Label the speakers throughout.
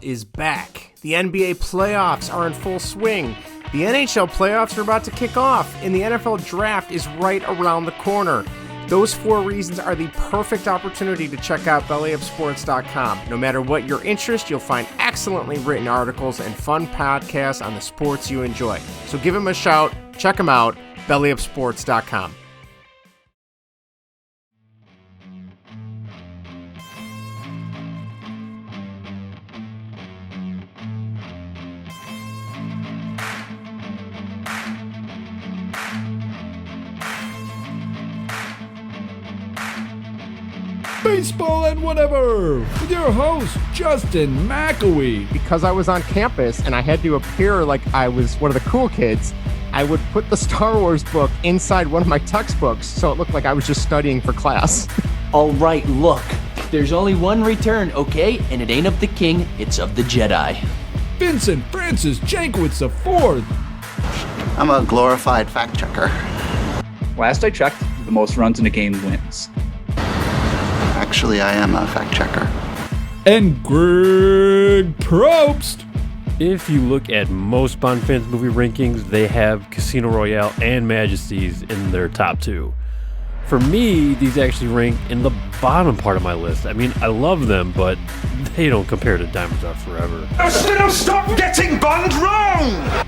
Speaker 1: Is back. The NBA playoffs are in full swing. The NHL playoffs are about to kick off, and the NFL draft is right around the corner. Those 4 reasons are the perfect opportunity to check out bellyupsports.com. No matter what your interest, you'll find excellently written articles and fun podcasts on the sports you enjoy. So give them a shout. Check them out. bellyupsports.com.
Speaker 2: Baseball and Whatever with your host, Justin McElwee.
Speaker 1: Because I was on campus and I had to appear like I was one of the cool kids, I would put the Star Wars book inside one of my textbooks so it looked like I was just studying for class.
Speaker 3: All right, look. There's only one return, okay? And it ain't of the king, it's of the Jedi.
Speaker 2: Vincent Francis Jankowitz IV.
Speaker 4: I'm a glorified fact checker.
Speaker 5: Last I checked, the most runs in a game wins.
Speaker 4: Actually, I am a fact checker.
Speaker 2: And Greg Probst.
Speaker 6: If you look at most Bond fans movie rankings, they have Casino Royale and Majesties in their top 2. For me, these actually rank in the bottom part of my list. I mean, I love them, but they don't compare to Diamonds Are Forever.
Speaker 7: Now stop getting Bond wrong!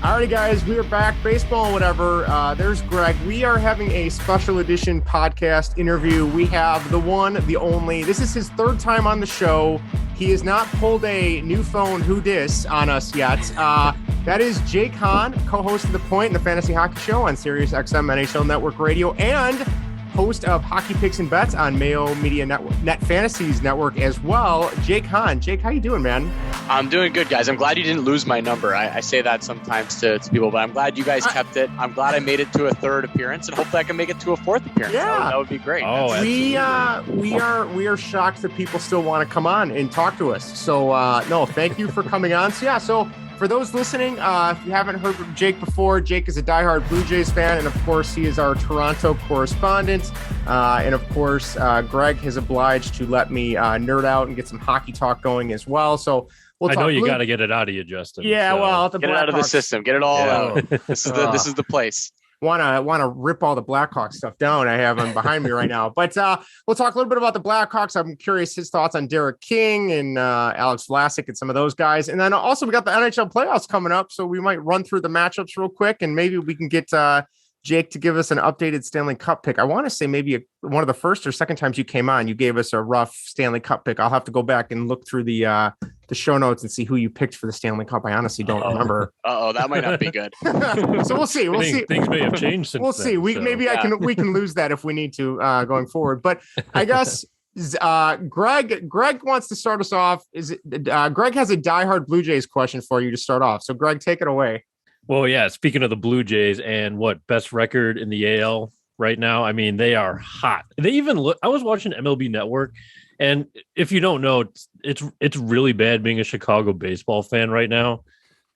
Speaker 1: Alrighty, guys, we are back. Baseball and Whatever. There's Greg. We are having a special edition podcast interview. We have the one, the only. This is his 3rd time on the show. He has not pulled a new phone who dis on us yet. That is Jake Hahn, co-host of The Point and the Fantasy Hockey Show on SiriusXM NHL Network Radio, and host of Hockey Picks and Bets on Mayo Media Network, Net Fantasies Network as well. Jake Hahn. Jake, how you doing, man?
Speaker 8: I'm doing good, guys. I'm glad you didn't lose my number. I say that sometimes to people, but I'm glad you guys kept it. I'm glad I made it to a 3rd appearance, and hopefully I can make it to a 4th appearance.
Speaker 1: Yeah.
Speaker 8: That would be great.
Speaker 6: Oh,
Speaker 1: we are shocked that people still want to come on and talk to us. So no, thank you for coming on. So for those listening, if you haven't heard from Jake before, Jake is a diehard Blue Jays fan, and of course he is our Toronto correspondent. And of course, Greg has obliged to let me nerd out and get some hockey talk going as well. So we'll talk.
Speaker 6: I know you got to get it out of you, Justin.
Speaker 1: Yeah,
Speaker 6: so.
Speaker 1: well,
Speaker 8: Get it out of the system. Get it all out. This is the place.
Speaker 1: Want to rip all the Blackhawks stuff down I have them behind me right now. But we'll talk a little bit about the Blackhawks. I'm curious his thoughts on Derek King and Alex Vlasic and some of those guys. And then also we got the NHL playoffs coming up, so we might run through the matchups real quick, and maybe we can get Jake to give us an updated Stanley Cup pick. I want to say maybe one of the first or second times you came on, you gave us a rough Stanley Cup pick. I'll have to go back and look through the show notes and see who you picked for the Stanley Cup. I honestly don't remember.
Speaker 8: That might not be good.
Speaker 1: So we'll see. We'll see.
Speaker 6: Things may have changed since
Speaker 1: we'll see. We can lose that if we need to going forward. But I guess Greg wants to start us off. Greg has a diehard Blue Jays question for you to start off. So Greg, take it away.
Speaker 6: Well, yeah, speaking of the Blue Jays and best record in the AL right now, I mean, they are hot. They even I was watching MLB Network, and if you don't know, it's really bad being a Chicago baseball fan right now.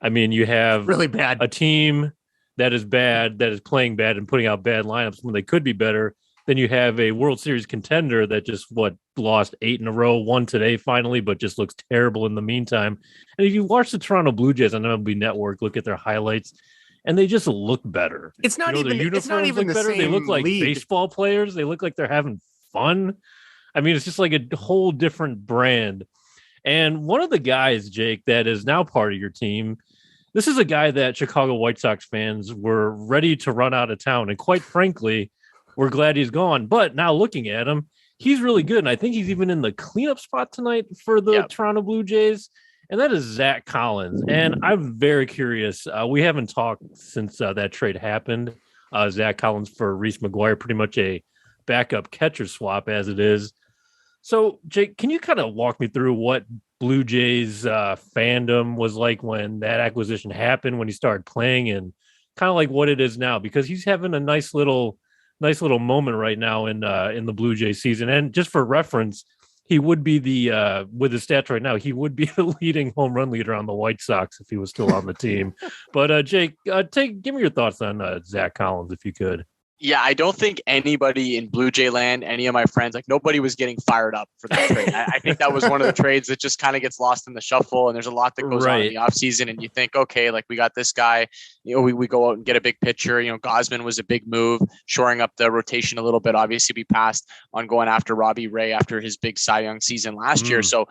Speaker 6: I mean, you have
Speaker 1: really bad
Speaker 6: a team that is bad, that is playing bad and putting out bad lineups when they could be better. Then you have a World Series contender that just lost 8 in a row, won today finally, but just looks terrible in the meantime. And if you watch the Toronto Blue Jays on MLB Network, look at their highlights, and they just look better.
Speaker 1: It's not even
Speaker 6: their uniforms
Speaker 1: it's not even
Speaker 6: look
Speaker 1: the
Speaker 6: better.
Speaker 1: same
Speaker 6: They look like
Speaker 1: league.
Speaker 6: baseball players. They look like they're having fun. I mean, it's just like a whole different brand. And one of the guys, Jake, that is now part of your team, this is a guy that Chicago White Sox fans were ready to run out of town. And quite frankly, we're glad he's gone. But now looking at him, he's really good. And I think he's even in the cleanup spot tonight for the Toronto Blue Jays. And that is Zach Collins. And I'm very curious. We haven't talked since that trade happened. Zach Collins for Reese McGuire, pretty much a backup catcher swap as it is. So, Jake, can you kind of walk me through what Blue Jays fandom was like when that acquisition happened, when he started playing, and kind of like what it is now? Because he's having a nice little moment right now in the Blue Jays season. And just for reference, he would be with his stats right now, he would be the leading home run leader on the White Sox if he was still on the team. But Jake, give me your thoughts on Zach Collins, if you could.
Speaker 8: Yeah, I don't think anybody in Blue Jay land, any of my friends, like nobody was getting fired up for that trade. I think that was one of the trades that just kind of gets lost in the shuffle. And there's a lot that goes on in the offseason. And you think, okay, like we got this guy, we go out and get a big pitcher. Gosman was a big move, shoring up the rotation a little bit. Obviously, we passed on going after Robbie Ray after his big Cy Young season last year. So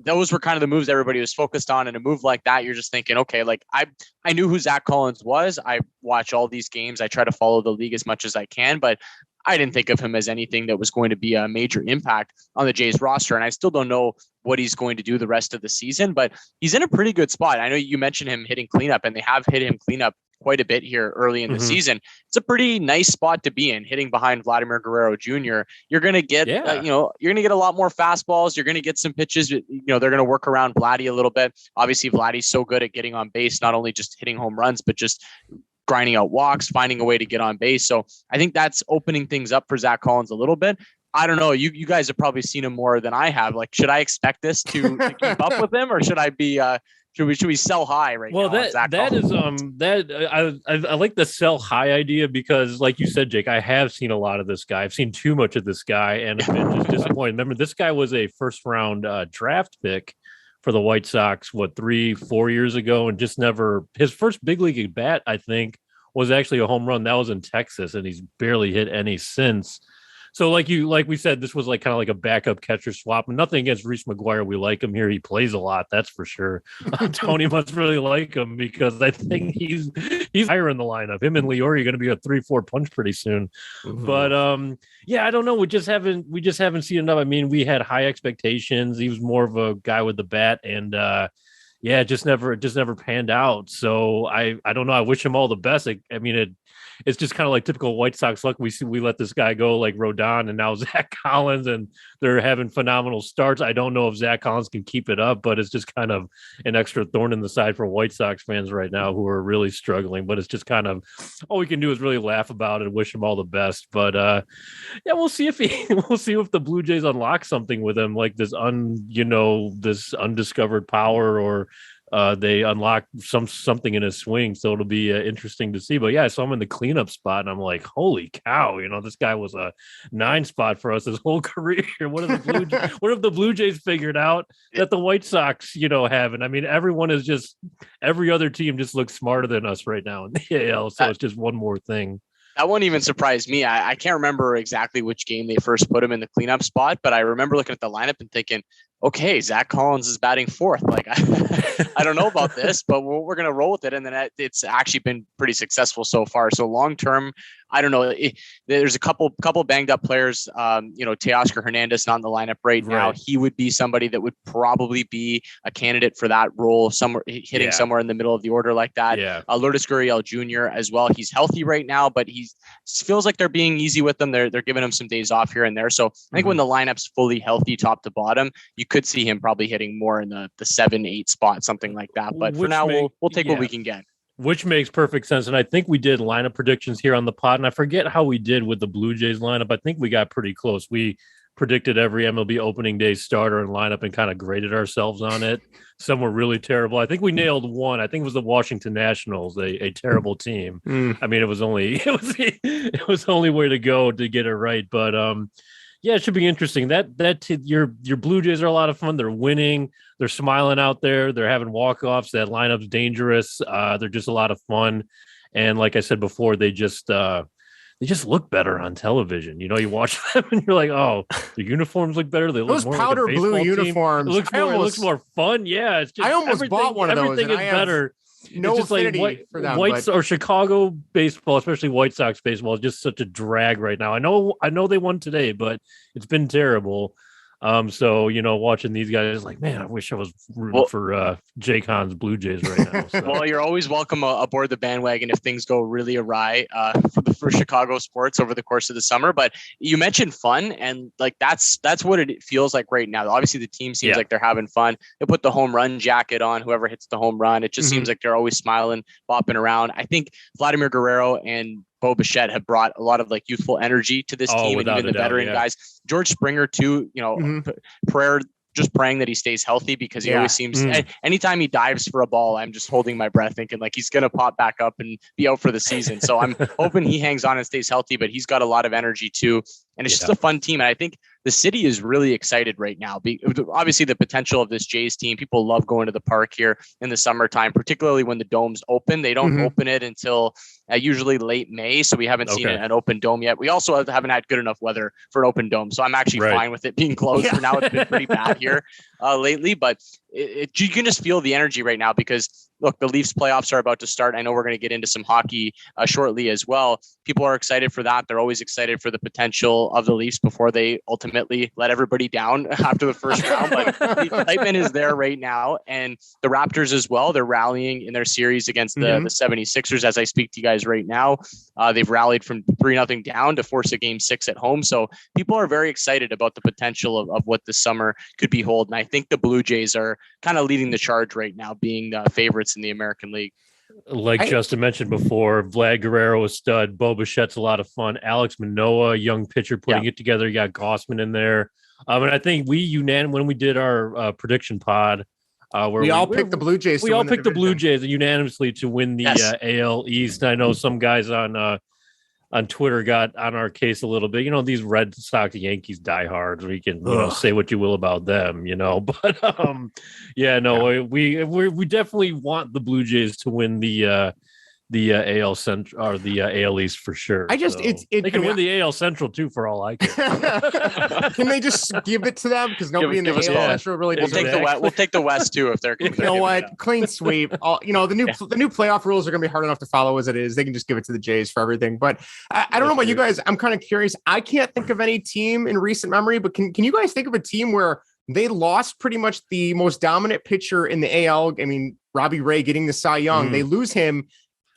Speaker 8: those were kind of the moves everybody was focused on. And a move like that, you're just thinking, okay, like I knew who Zach Collins was. I watch all these games. I try to follow the league as much as I can, but I didn't think of him as anything that was going to be a major impact on the Jays roster. And I still don't know what he's going to do the rest of the season, but he's in a pretty good spot. I know you mentioned him hitting cleanup, and they have hit him cleanup quite a bit here early in the season. It's a pretty nice spot to be in, hitting behind Vladimir Guerrero Jr. You're going to get, you're going to get a lot more fastballs. You're going to get some pitches. They're going to work around Vladdy a little bit. Obviously, Vladdy's so good at getting on base, not only just hitting home runs, but just grinding out walks, finding a way to get on base. So I think that's opening things up for Zach Collins a little bit. I don't know. You guys have probably seen him more than I have. Like, should I expect this to keep up with him, or should I be, should we sell high right now?
Speaker 6: Well, I like the sell high idea because, like you said, Jake, I have seen a lot of this guy. I've seen too much of this guy and I've been just disappointed. Remember, this guy was a first round draft pick for the White Sox, 3-4 years ago, and just never, his first big league at bat, I think, was actually a home run. That was in Texas, and he's barely hit any since. So like we said, this was like kind of like a backup catcher swap. And nothing against Reese McGuire. We like him here. He plays a lot, that's for sure. Tony must really like him because I think he's higher in the lineup. Him and Leori are going to be a 3-4 punch pretty soon. But I don't know. We just haven't seen enough. I mean, we had high expectations. He was more of a guy with the bat, and it just never panned out. So I don't know. I wish him all the best. It's just kind of like typical White Sox luck. We let this guy go, like Rodon, and now Zach Collins, and they're having phenomenal starts. I don't know if Zach Collins can keep it up, but it's just kind of an extra thorn in the side for White Sox fans right now who are really struggling. But it's just kind of all we can do is really laugh about it and wish him all the best. But we'll see if the Blue Jays unlock something with him, like this this undiscovered power, or they unlock something in his swing. So it'll be interesting to see. But yeah, I saw him in the cleanup spot, and I'm like, holy cow! This guy was a 9 spot for us his whole career. What have the Blue Jays figured out that the White Sox, haven't? I mean, every other team just looks smarter than us right now in the AL. So it's just one more thing.
Speaker 8: That won't even surprise me. I can't remember exactly which game they first put him in the cleanup spot, but I remember looking at the lineup and thinking, okay, Zach Collins is batting fourth. Like, I don't know about this, but we're going to roll with it. And then it's actually been pretty successful so far. So long term, I don't know. There's a couple banged up players. Teoscar Hernandez not in the lineup right now. He would be somebody that would probably be a candidate for that role, somewhere hitting somewhere in the middle of the order like that. Yeah. Lourdes Gurriel Jr. as well. He's healthy right now, but he feels like they're being easy with him. They're giving him some days off here and there. So I think when the lineup's fully healthy, top to bottom, you could see him probably hitting more in the 7-8 spot, something like that. But for now, we'll take what we can get.
Speaker 6: Which makes perfect sense. And I think we did lineup predictions here on the pod, and I forget how we did with the Blue Jays lineup. I think we got pretty close. We predicted every MLB opening day starter and lineup and kind of graded ourselves on it. Some were really terrible. I think we nailed one. I think it was the Washington Nationals, a terrible team. I mean, it was the only way to go to get it right. But it should be interesting. Your Blue Jays are a lot of fun. They're winning. They're smiling out there. They're having walk-offs. That lineup's dangerous. They're just a lot of fun. And like I said before, they just look better on television. You watch them and you're like, oh, the uniforms look better. They look
Speaker 1: those
Speaker 6: more
Speaker 1: powder
Speaker 6: like a
Speaker 1: blue
Speaker 6: team.
Speaker 1: uniforms.
Speaker 6: It looks more fun. Yeah, it's just
Speaker 1: I almost bought one of those.
Speaker 6: Everything is better.
Speaker 1: No affinity for them.
Speaker 6: Or Chicago baseball, especially White Sox baseball, is just such a drag right now. I know they won today, but it's been terrible. So watching these guys, like, man, I wish I was rooting for Jake Hahn's Blue Jays right now. So.
Speaker 8: Well, you're always welcome aboard the bandwagon if things go really awry for Chicago sports over the course of the summer. But you mentioned fun, and like that's what it feels like right now. Obviously, the team seems like they're having fun. They put the home run jacket on. Whoever hits the home run, it just seems like they're always smiling, bopping around. I think Vladimir Guerrero and Bo Bichette have brought a lot of like youthful energy to this team, and even the veteran guys. George Springer too, Prayer just praying that he stays healthy, because he always seems, anytime he dives for a ball, I'm just holding my breath thinking like he's going to pop back up and be out for the season. So I'm hoping he hangs on and stays healthy, but he's got a lot of energy too. And it's just a fun team. And I think the city is really excited right now. Obviously, the potential of this Jays team, people love going to the park here in the summertime, particularly when the domes open. They don't open it until usually late May. So we haven't seen an open dome yet. We also haven't had good enough weather for an open dome. So I'm actually fine with it being closed for now. It's been pretty bad here lately, but you can just feel the energy right now because look, the Leafs playoffs are about to start. I know we're going to get into some hockey shortly as well. People are excited for that. They're always excited for the potential of the Leafs before they ultimately let everybody down after the first round. But the excitement is there right now. And the Raptors as well. They're rallying in their series against the 76ers as I speak to you guys right now. They've rallied from 3-0 down to force a game 6 at home. So people are very excited about the potential of what this summer could behold. And I think the Blue Jays are kind of leading the charge right now, being the favorites in the American League.
Speaker 6: Like Justin mentioned before, Vlad Guerrero is stud. Bo Bichette's a lot of fun. Alex Manoah, young pitcher, putting it together. You got Gossman in there. And I think when we did our prediction pod, where
Speaker 1: we all picked the Blue Jays.
Speaker 6: We all picked the Blue Jays unanimously to win the AL East. I know some guys on Twitter got on our case a little bit. You know, these Red Sox Yankees diehards, we can say what you will about them, but we definitely want the Blue Jays to win the AL Central or the AL East for sure.
Speaker 1: They can
Speaker 6: win the AL Central too, for all I care.
Speaker 1: Can they just give it to them? Because nobody in the AL Central really
Speaker 8: we'll take the West too if they're.
Speaker 1: Clean sweep. The new playoff rules are going to be hard enough to follow as it is. They can just give it to the Jays for everything. But I don't know about you guys. I'm kind of curious. I can't think of any team in recent memory, but can you guys think of a team where they lost pretty much the most dominant pitcher in the AL? I mean, Robbie Ray getting the Cy Young. They lose him.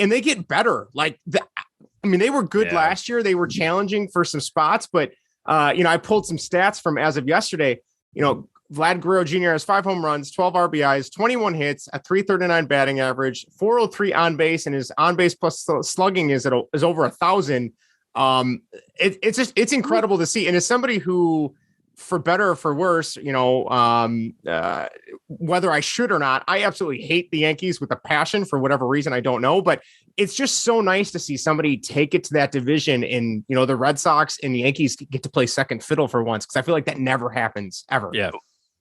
Speaker 1: And they get better. They were good last year. They were challenging for some spots, but I pulled some stats from as of yesterday. Vlad Guerrero Jr. has 5 home runs, 12 RBIs, 21 hits, a .339 batting average, 403 on base, and his on base plus slugging is over 1,000. It's incredible to see. And as somebody who, for better or for worse, whether I should or not, I absolutely hate the Yankees with a passion for whatever reason. I don't know, but it's just so nice to see somebody take it to that division and, the Red Sox and the Yankees get to play second fiddle for once. Cause I feel like that never happens ever.
Speaker 6: Yeah.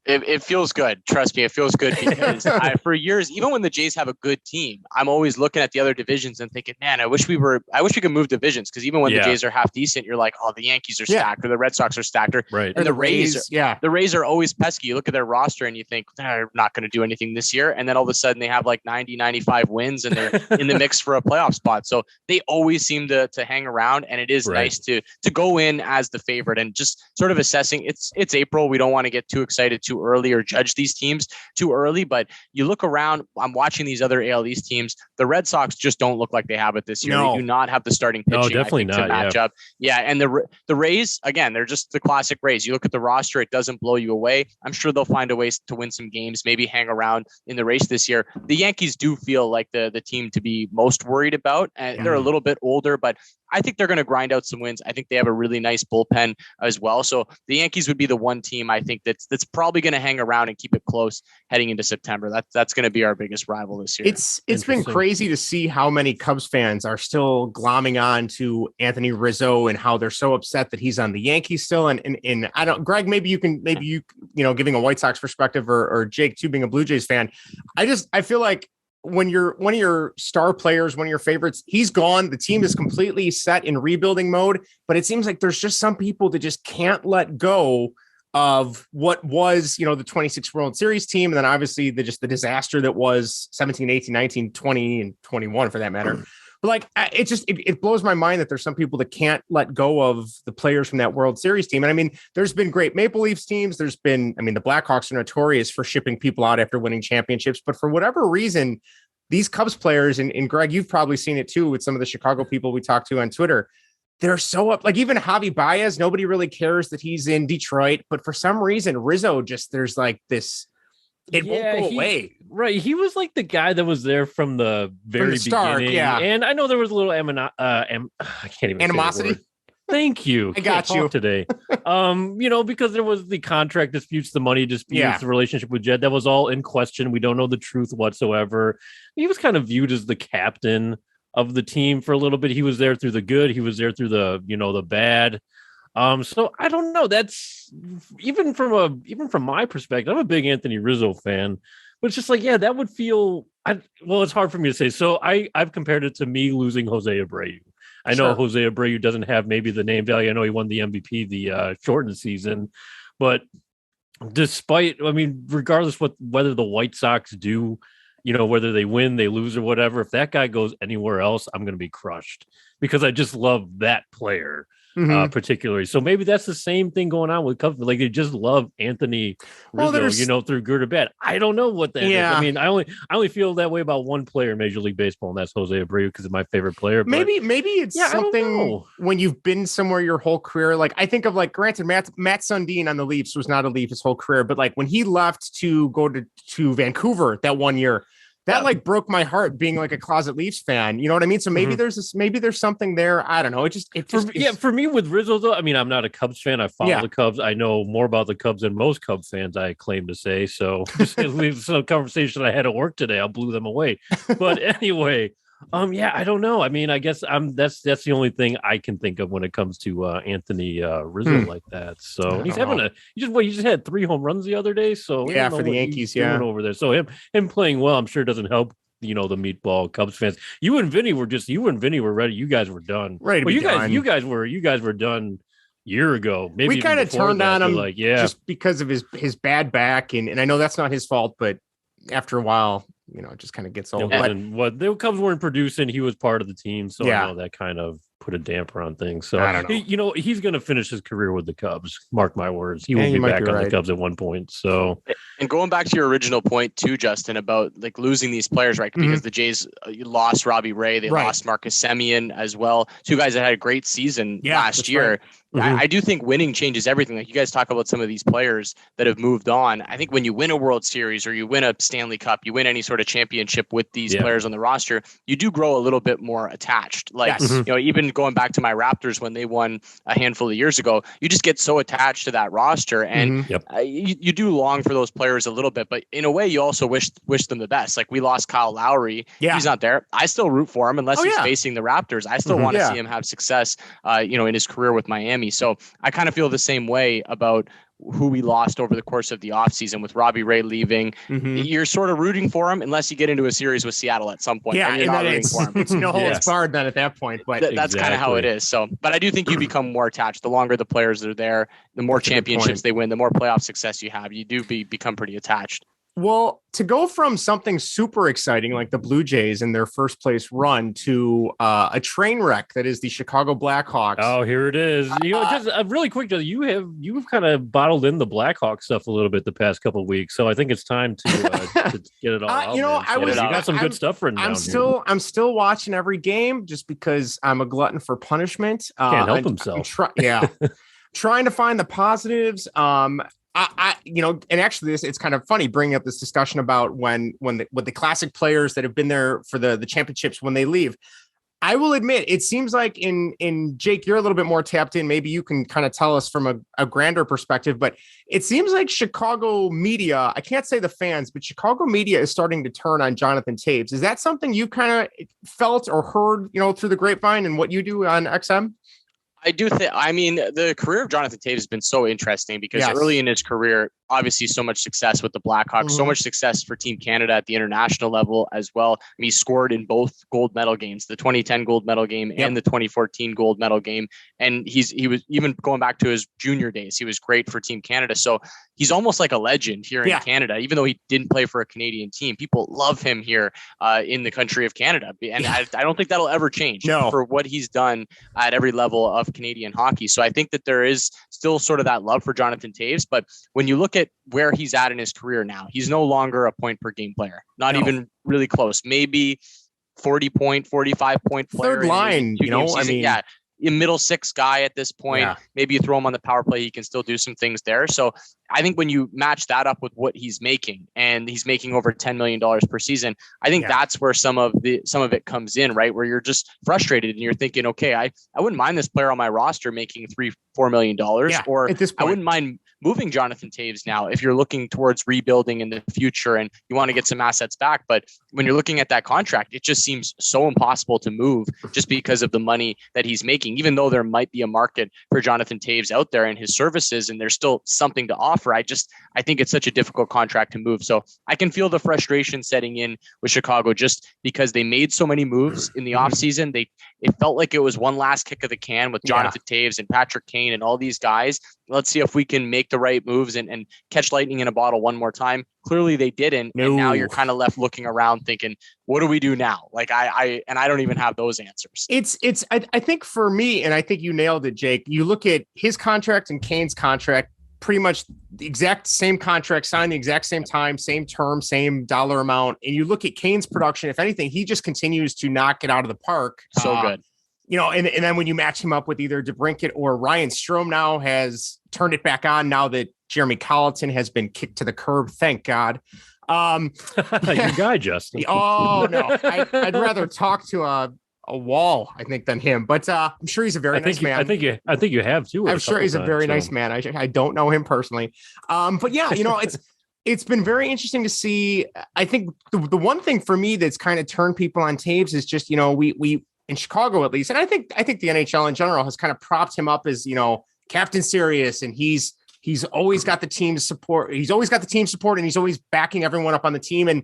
Speaker 8: It feels good. Trust me, it feels good because for years, even when the Jays have a good team, I'm always looking at the other divisions and thinking, man, I wish we could move divisions. Because even when the Jays are half decent, you're like, oh, the Yankees are stacked or the Red Sox are stacked.
Speaker 6: Right.
Speaker 8: And the Rays, the Rays are always pesky. You look at their roster and you think they're not going to do anything this year. And then all of a sudden they have like 90, 95 wins and they're in the mix for a playoff spot. So they always seem to hang around. And it is nice to go in as the favorite and just sort of assessing. It's April. We don't want to get too excited too early or judge these teams too early, but you look around, I'm watching these other AL East teams. The Red Sox just don't look like they have it this year.
Speaker 1: No.
Speaker 8: They do not have the starting pitching.
Speaker 6: No, definitely not,
Speaker 8: to match up. Yeah. And the Rays, again, they're just the classic Rays. You look at the roster, it doesn't blow you away. I'm sure they'll find a way to win some games, maybe hang around in the race this year. The Yankees do feel like the team to be most worried about, and they're a little bit older, but I think they're going to grind out some wins. I think they have a really nice bullpen as well. So the Yankees would be the one team I think that's probably going to hang around and keep it close heading into September. That's going to be our biggest rival this year.
Speaker 1: It's been crazy to see how many Cubs fans are still glomming on to Anthony Rizzo and how they're so upset that he's on the Yankees still. And I don't, Greg, maybe you giving a White Sox perspective or Jake too, being a Blue Jays fan. I feel like when you're one of your star players, one of your favorites, he's gone. The team is completely set in rebuilding mode, but it seems like there's just some people that just can't let go of what was, the 26 World Series team. And then obviously the disaster that was 17, 18, 19, 20, and 21 for that matter. But it blows my mind that there's some people that can't let go of the players from that World Series team. And I mean, there's been great Maple Leafs teams. The Blackhawks are notorious for shipping people out after winning championships. But for whatever reason, these Cubs players, and Greg, you've probably seen it too with some of the Chicago people we talked to on Twitter, they're so up. Like even Javi Baez, nobody really cares that he's in Detroit. But for some reason, Rizzo there's like this. It won't go away.
Speaker 6: Right. He was like the guy that was there from the very
Speaker 1: start,
Speaker 6: beginning.
Speaker 1: yeah.
Speaker 6: And I know there was a little I can't even
Speaker 1: animosity.
Speaker 6: Thank you.
Speaker 1: I got you
Speaker 6: today. Because there was the contract disputes, the money disputes, the relationship with Jed, that was all in question. We don't know the truth whatsoever. He was kind of viewed as the captain of the team for a little bit. He was there through the good. He was there through the bad. So I don't know. That's even from my perspective. I'm a big Anthony Rizzo fan, but it's just like, that would feel. It's hard for me to say. So I've compared it to me losing Jose Abreu. I know Jose Abreu doesn't have maybe the name value. I know he won the MVP the shortened season, but regardless whether the White Sox do, whether they win, they lose, or whatever, if that guy goes anywhere else, I'm going to be crushed because I just love that player. Particularly. So maybe that's the same thing going on with Cubs. Like they just love Anthony Rizzo, through good or bad. I don't know what that is. I mean, I only feel that way about one player in Major League Baseball, and that's Jose Abreu because it's my favorite player. But
Speaker 1: maybe it's something when you've been somewhere your whole career. Like I think of granted, Matt Sundin on the Leafs was not a Leaf his whole career, but like when he left to go to Vancouver that one year, that broke my heart being like a closet Leafs fan. You know what I mean? So maybe there's something there. I don't know. For me with Rizzo though, I mean, I'm not a Cubs fan. I follow the Cubs. I know more about the Cubs than most Cubs fans, I claim to say. So some conversation I had at work today, I blew them away. But anyway, I don't know. I mean, I guess that's the only thing I can think of when it comes to Anthony Rizzo like that. So he's having he just had 3 home runs the other day. So for the Yankees,
Speaker 6: over there. So him playing well, I'm sure doesn't help. The meatball Cubs fans. You and Vinny were ready. You guys were done. Right. Well, you guys were done year ago. Maybe we kind of turned on him just because of his bad back, and I know that's not his fault, but after a while, it just kind of gets old. What the Cubs weren't producing, he was part of the team, so I know that kind of put a damper on things. So I don't know. He's going to finish his career with the Cubs. Mark my words, he will be back on the Cubs at one point. So, and going back to your original point too, Justin, about losing these players, right? Because the Jays lost Robbie Ray, they lost Marcus Semien as well. 2 guys that had a great season last year. Right. I do think winning changes everything. Like you guys talk about some of these players that have moved on. I think when you win a World Series or you win a Stanley Cup, you win any sort of championship with these players on the roster, you do grow a little bit more attached. Like, even going back to my Raptors when they won a handful of years ago, you just get so attached to that roster and you do long for those players a little bit, but in a way you also wish them the best. Like we lost Kyle Lowry. He's not there. I still root for him unless he's facing the Raptors. I still want to see him have success, in his career with Miami. So I kind of feel the same way about who we lost over the course of the offseason with Robbie Ray leaving. You're sort of rooting for him unless you get into a series with Seattle at some point. Yeah, and then it's no holds barred then at that point. But that's kind of how it is. So, but I do think you become more attached. The longer the players are there, the more championships they win, the more playoff success you have. You do become pretty attached. Well, to go from something super exciting like the Blue Jays in their first place run to a train wreck that is the Chicago Blackhawks. Oh, here it is. Just really quick, you've kind of bottled in the Blackhawks stuff a little bit the past couple of weeks, so I think it's time to get it all out. You got some good stuff written down. I'm still watching every game just because I'm a glutton for punishment. Can't help himself. Trying to find the positives. And actually it's kind of funny bringing up this discussion about when the classic players that have been there for the championships, when they leave. I will admit, it seems like in Jake, you're a little bit more tapped in. Maybe you can kind of tell us from a grander perspective, but it seems like Chicago media, I can't say the fans, but Chicago media is starting to turn on Jonathan Toews. Is that something you kind of felt or heard, through the grapevine and what you do on XM? I do think, the career of Jonathan Toews has been so interesting because early in his career, obviously so much success with the Blackhawks, so much success for Team Canada at the international level as well. He scored in both gold medal games, the 2010 gold medal game and the 2014 gold medal game. And he was even going back to his junior days. He was great for Team Canada. So he's almost like a legend here in Canada, even though he didn't play for a Canadian team. People love him here in the country of Canada. And I don't think that'll ever change for what he's done at every level of Canadian hockey. So I think that there is still sort of that love for Jonathan Toews. But when you look at where he's at in his career now, he's no longer a point per game player, not even really close, maybe 40 point, 45 point player. Third line, a middle six guy at this point. Maybe you throw him on the power play, he can still do some things there. So
Speaker 8: I think when you match that up with what he's making, and he's making over $10 million per season, I think that's where some of it comes in, right? Where you're just frustrated and you're thinking, okay, I wouldn't mind this player on my roster making $3-4 million, or
Speaker 1: at this point,
Speaker 8: I wouldn't mind moving Jonathan Toews now if you're looking towards rebuilding in the future and you want to get some assets back. But when you're looking at that contract, it just seems so impossible to move just because of the money that he's making, even though there might be a market for Jonathan Toews out there and his services, and there's still something to offer. I think it's such a difficult contract to move. So I can feel the frustration setting in with Chicago just because they made so many moves in the offseason. It felt like it was one last kick of the can with Jonathan Toews and Patrick Kane and all these guys. Let's see if we can make the right moves and catch lightning in a bottle one more time. Clearly they didn't. No. And now you're kind of left looking around thinking, what do we do now? Like I don't even have those answers.
Speaker 1: I think for me, and I think you nailed it, Jake, you look at his contract and Kane's contract, pretty much the exact same contract, signed the exact same time, same term, same dollar amount. And you look at Kane's production, if anything, he just continues to knock it out of the park.
Speaker 8: So good.
Speaker 1: And then when you match him up with either DeBrincat or Ryan Strome now has turned it back on now that Jeremy Colleton has been kicked to the curb. Thank God.
Speaker 6: Your guy, Justin.
Speaker 1: Oh, no. I'd rather talk to a wall, I think, than him. But I'm sure he's a very nice man.
Speaker 6: I think you have too.
Speaker 1: I'm sure he's a very nice man. I don't know him personally. But yeah, it's been very interesting to see. I think the one thing for me that's kind of turned people on Toews is just, we in Chicago at least, and I think the NHL in general has kind of propped him up as, Captain Serious, and he's always got the team support. He's always got the team support, and he's always backing everyone up on the team. And,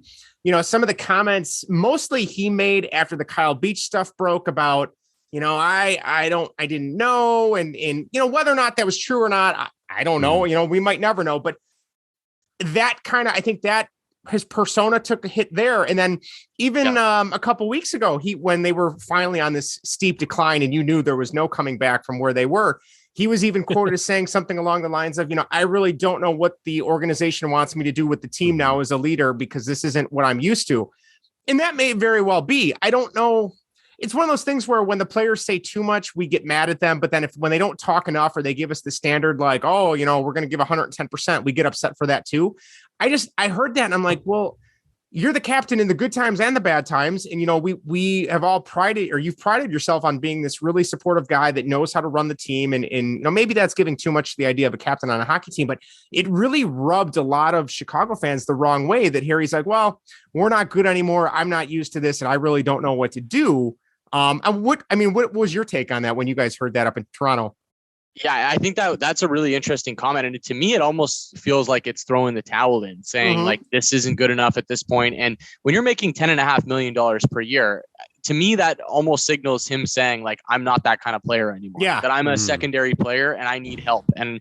Speaker 1: some of the comments mostly he made after the Kyle Beach stuff broke about, I didn't know. And whether or not that was true or not, I don't know, we might never know, but that kind of, I think that his persona took a hit there. And then even a couple weeks ago, when they were finally on this steep decline and you knew there was no coming back from where they were, he was even quoted as saying something along the lines of, I really don't know what the organization wants me to do with the team now as a leader, because this isn't what I'm used to. And that may very well be. I don't know. It's one of those things where when the players say too much, we get mad at them. But then when they don't talk enough, or they give us the standard, like, oh, we're going to give 110%, we get upset for that too. I heard that and I'm like, well, you're the captain in the good times and the bad times. And, we have all you've prided yourself on being this really supportive guy that knows how to run the team. And maybe that's giving too much to the idea of a captain on a hockey team, but it really rubbed a lot of Chicago fans the wrong way that Harry's like, well, we're not good anymore. I'm not used to this. And I really don't know what to do. What was your take on that when you guys heard that up in Toronto?
Speaker 8: Yeah, I think that's a really interesting comment. And to me, it almost feels like it's throwing the towel in, saying like, this isn't good enough at this point. And when you're making $10.5 million per year, to me, that almost signals him saying, like, I'm not that kind of player anymore. Yeah. That I'm a secondary player and I need help. And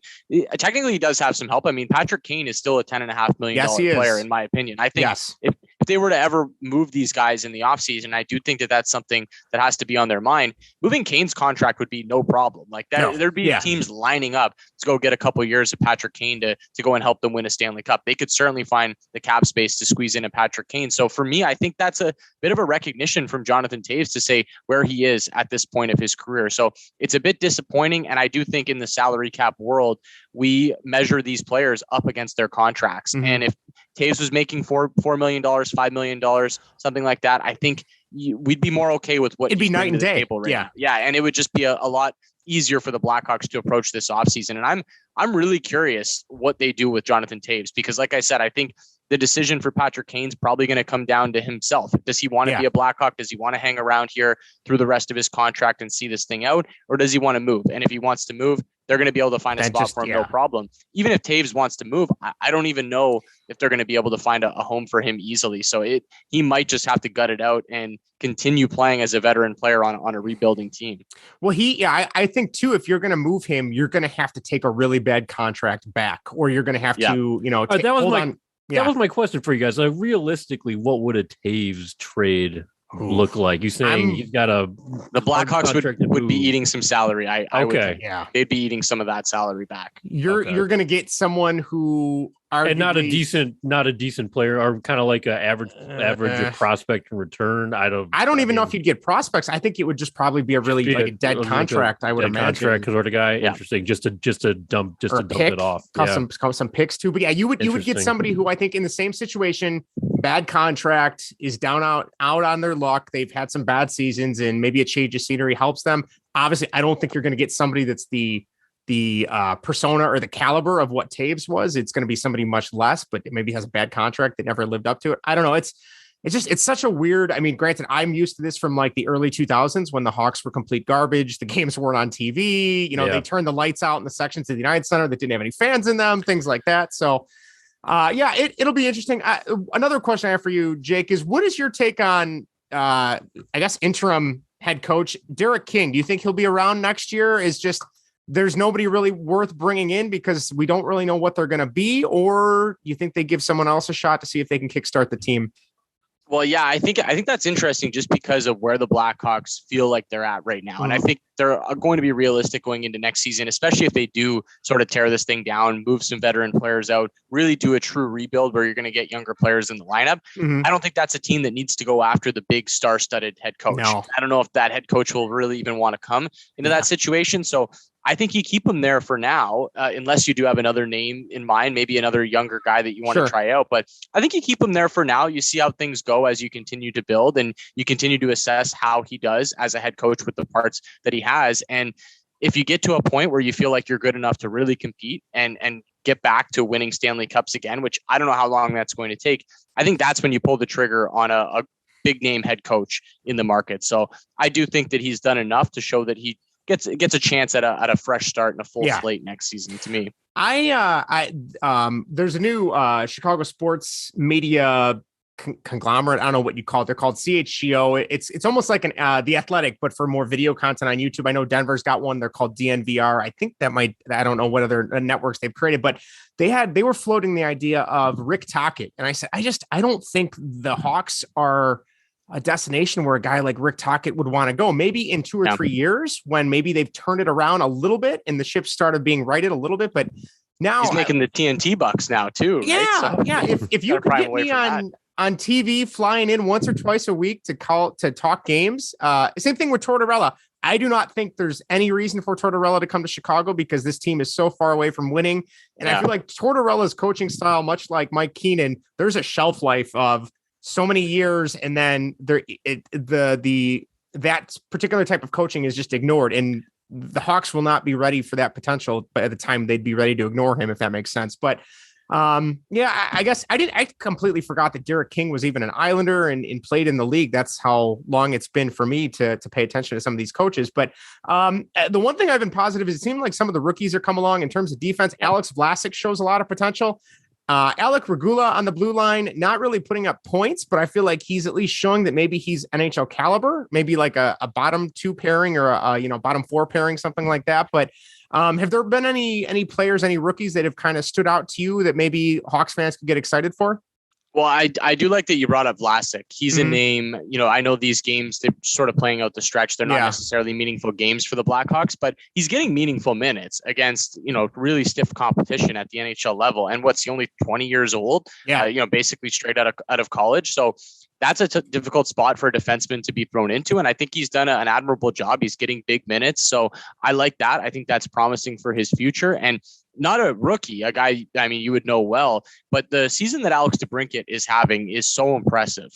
Speaker 8: technically he does have some help. I mean, Patrick Kane is still a $10.5 million player, in my opinion. I think if they were to ever move these guys in the offseason, I do think that that's something that has to be on their mind. Moving Kane's contract would be no problem. Like that, there'd be teams lining up to go get a couple of years of Patrick Kane to go and help them win a Stanley Cup. They could certainly find the cap space to squeeze in a Patrick Kane. So for me, I think that's a bit of a recognition from Jonathan Toews to say where he is at this point of his career. So it's a bit disappointing. And I do think in the salary cap world, we measure these players up against their contracts. And if Toews was making $4 million, $5 million, something like that, I think we'd be more okay with what
Speaker 1: it'd be night and day.
Speaker 8: Right now. And it would just be a lot easier for the Blackhawks to approach this offseason. And I'm really curious what they do with Jonathan Toews, because like I said, I think the decision for Patrick Kane's probably going to come down to himself. Does he want to be a Blackhawk? Does he want to hang around here through the rest of his contract and see this thing out? Or does he want to move? And if he wants to move, they're going to be able to find a spot for him, no problem. Even if Toews wants to move, I don't even know if they're going to be able to find a home for him easily. So he might just have to gut it out and continue playing as a veteran player on a rebuilding team.
Speaker 1: Well, I think too, if you're going to move him, you're going to have to take a really bad contract back, or you're going to have to,
Speaker 6: that was my question for you guys. Realistically, what would a Toews trade look like? You saying he's got
Speaker 8: the Blackhawks would be eating some salary. I would think. They'd be eating some of that salary back.
Speaker 1: You're going to get someone who
Speaker 6: and not a decent player, or kind of like an average prospect in return. I don't
Speaker 1: even know if you'd get prospects. I think it would just probably be a really like a dead contract. I would imagine
Speaker 6: contract sort of guy. Yeah. Interesting. Just to dump it off.
Speaker 1: Some picks too. But yeah, you would get somebody who I think in the same situation, bad contract, is out on their luck. They've had some bad seasons, and maybe a change of scenery helps them. Obviously, I don't think you're going to get somebody that's the persona or the caliber of what Taves was. It's going to be somebody much less, but maybe has a bad contract that never lived up to it. I don't know. It's such a weird, I mean, granted, I'm used to this from like the early 2000s when the Hawks were complete garbage. The games weren't on TV. They turned the lights out in the sections of the United Center that didn't have any fans in them, things like that. So it'll be interesting. Another question I have for you, Jake, is what is your take on, I guess, interim head coach Derek King? Do you think he'll be around next year? There's nobody really worth bringing in because we don't really know what they're going to be, or you think they give someone else a shot to see if they can kickstart the team?
Speaker 8: Well, yeah, I think that's interesting just because of where the Blackhawks feel like they're at right now. And I think they're going to be realistic going into next season, especially if they do sort of tear this thing down, move some veteran players out, really do a true rebuild where you're going to get younger players in the lineup. I don't think that's a team that needs to go after the big star-studded head coach. No. I don't know if that head coach will really even want to come into that situation. So I think you keep him there for now, unless you do have another name in mind, maybe another younger guy that you want to try out. But I think you keep him there for now. You see how things go as you continue to build, and you continue to assess how he does as a head coach with the parts that he has. And if you get to a point where you feel like you're good enough to really compete and get back to winning Stanley Cups again, which I don't know how long that's going to take, I think that's when you pull the trigger on a big name head coach in the market. So I do think that he's done enough to show that he gets a chance at a fresh start and a full slate next season. To me,
Speaker 1: there's a new Chicago sports media conglomerate. I don't know what you call it. They're called CHGO. It's almost like The Athletic, but for more video content on YouTube. I know Denver's got one. They're called DNVR. I think I don't know what other networks they've created, but they were floating the idea of Rick Tocchet. And I said, I don't think the Hawks are a destination where a guy like Rick Tocchet would want to go. Maybe in 2 or 3 years when maybe they've turned it around a little bit and the ship started being righted a little bit, but now
Speaker 8: he's making the TNT bucks now too.
Speaker 1: Yeah. Right? So, yeah. If you could get me on TV flying in once or twice a week to talk games, same thing with Tortorella. I do not think there's any reason for Tortorella to come to Chicago because this team is so far away from winning. And I feel like Tortorella's coaching style, much like Mike Keenan, there's a shelf life of so many years, and then that particular type of coaching is just ignored, and the Hawks will not be ready for that potential by the time they'd be ready to ignore him, if that makes sense. But I guess I completely forgot that Derek King was even an Islander and played in the league. That's how long it's been for me to pay attention to some of these coaches. But the one thing I've been positive is it seemed like some of the rookies are coming along in terms of defense. Alex Vlasic shows a lot of potential. Alec Regula on the blue line, not really putting up points, but I feel like he's at least showing that maybe he's NHL caliber, maybe like a bottom 2 pairing or a bottom 4 pairing, something like that. But have there been any players, any rookies that have kind of stood out to you that maybe Hawks fans could get excited for?
Speaker 8: Well, I do like that you brought up Vlasic. He's a name, I know these games, they're sort of playing out the stretch. They're not necessarily meaningful games for the Blackhawks, but he's getting meaningful minutes against, really stiff competition at the NHL level. And what's he only 20 years old? Yeah. Basically straight out of college. So that's a difficult spot for a defenseman to be thrown into. And I think he's done an admirable job. He's getting big minutes. So I like that. I think that's promising for his future. And not a rookie, a guy, you would know well, but the season that Alex DeBrincat is having is so impressive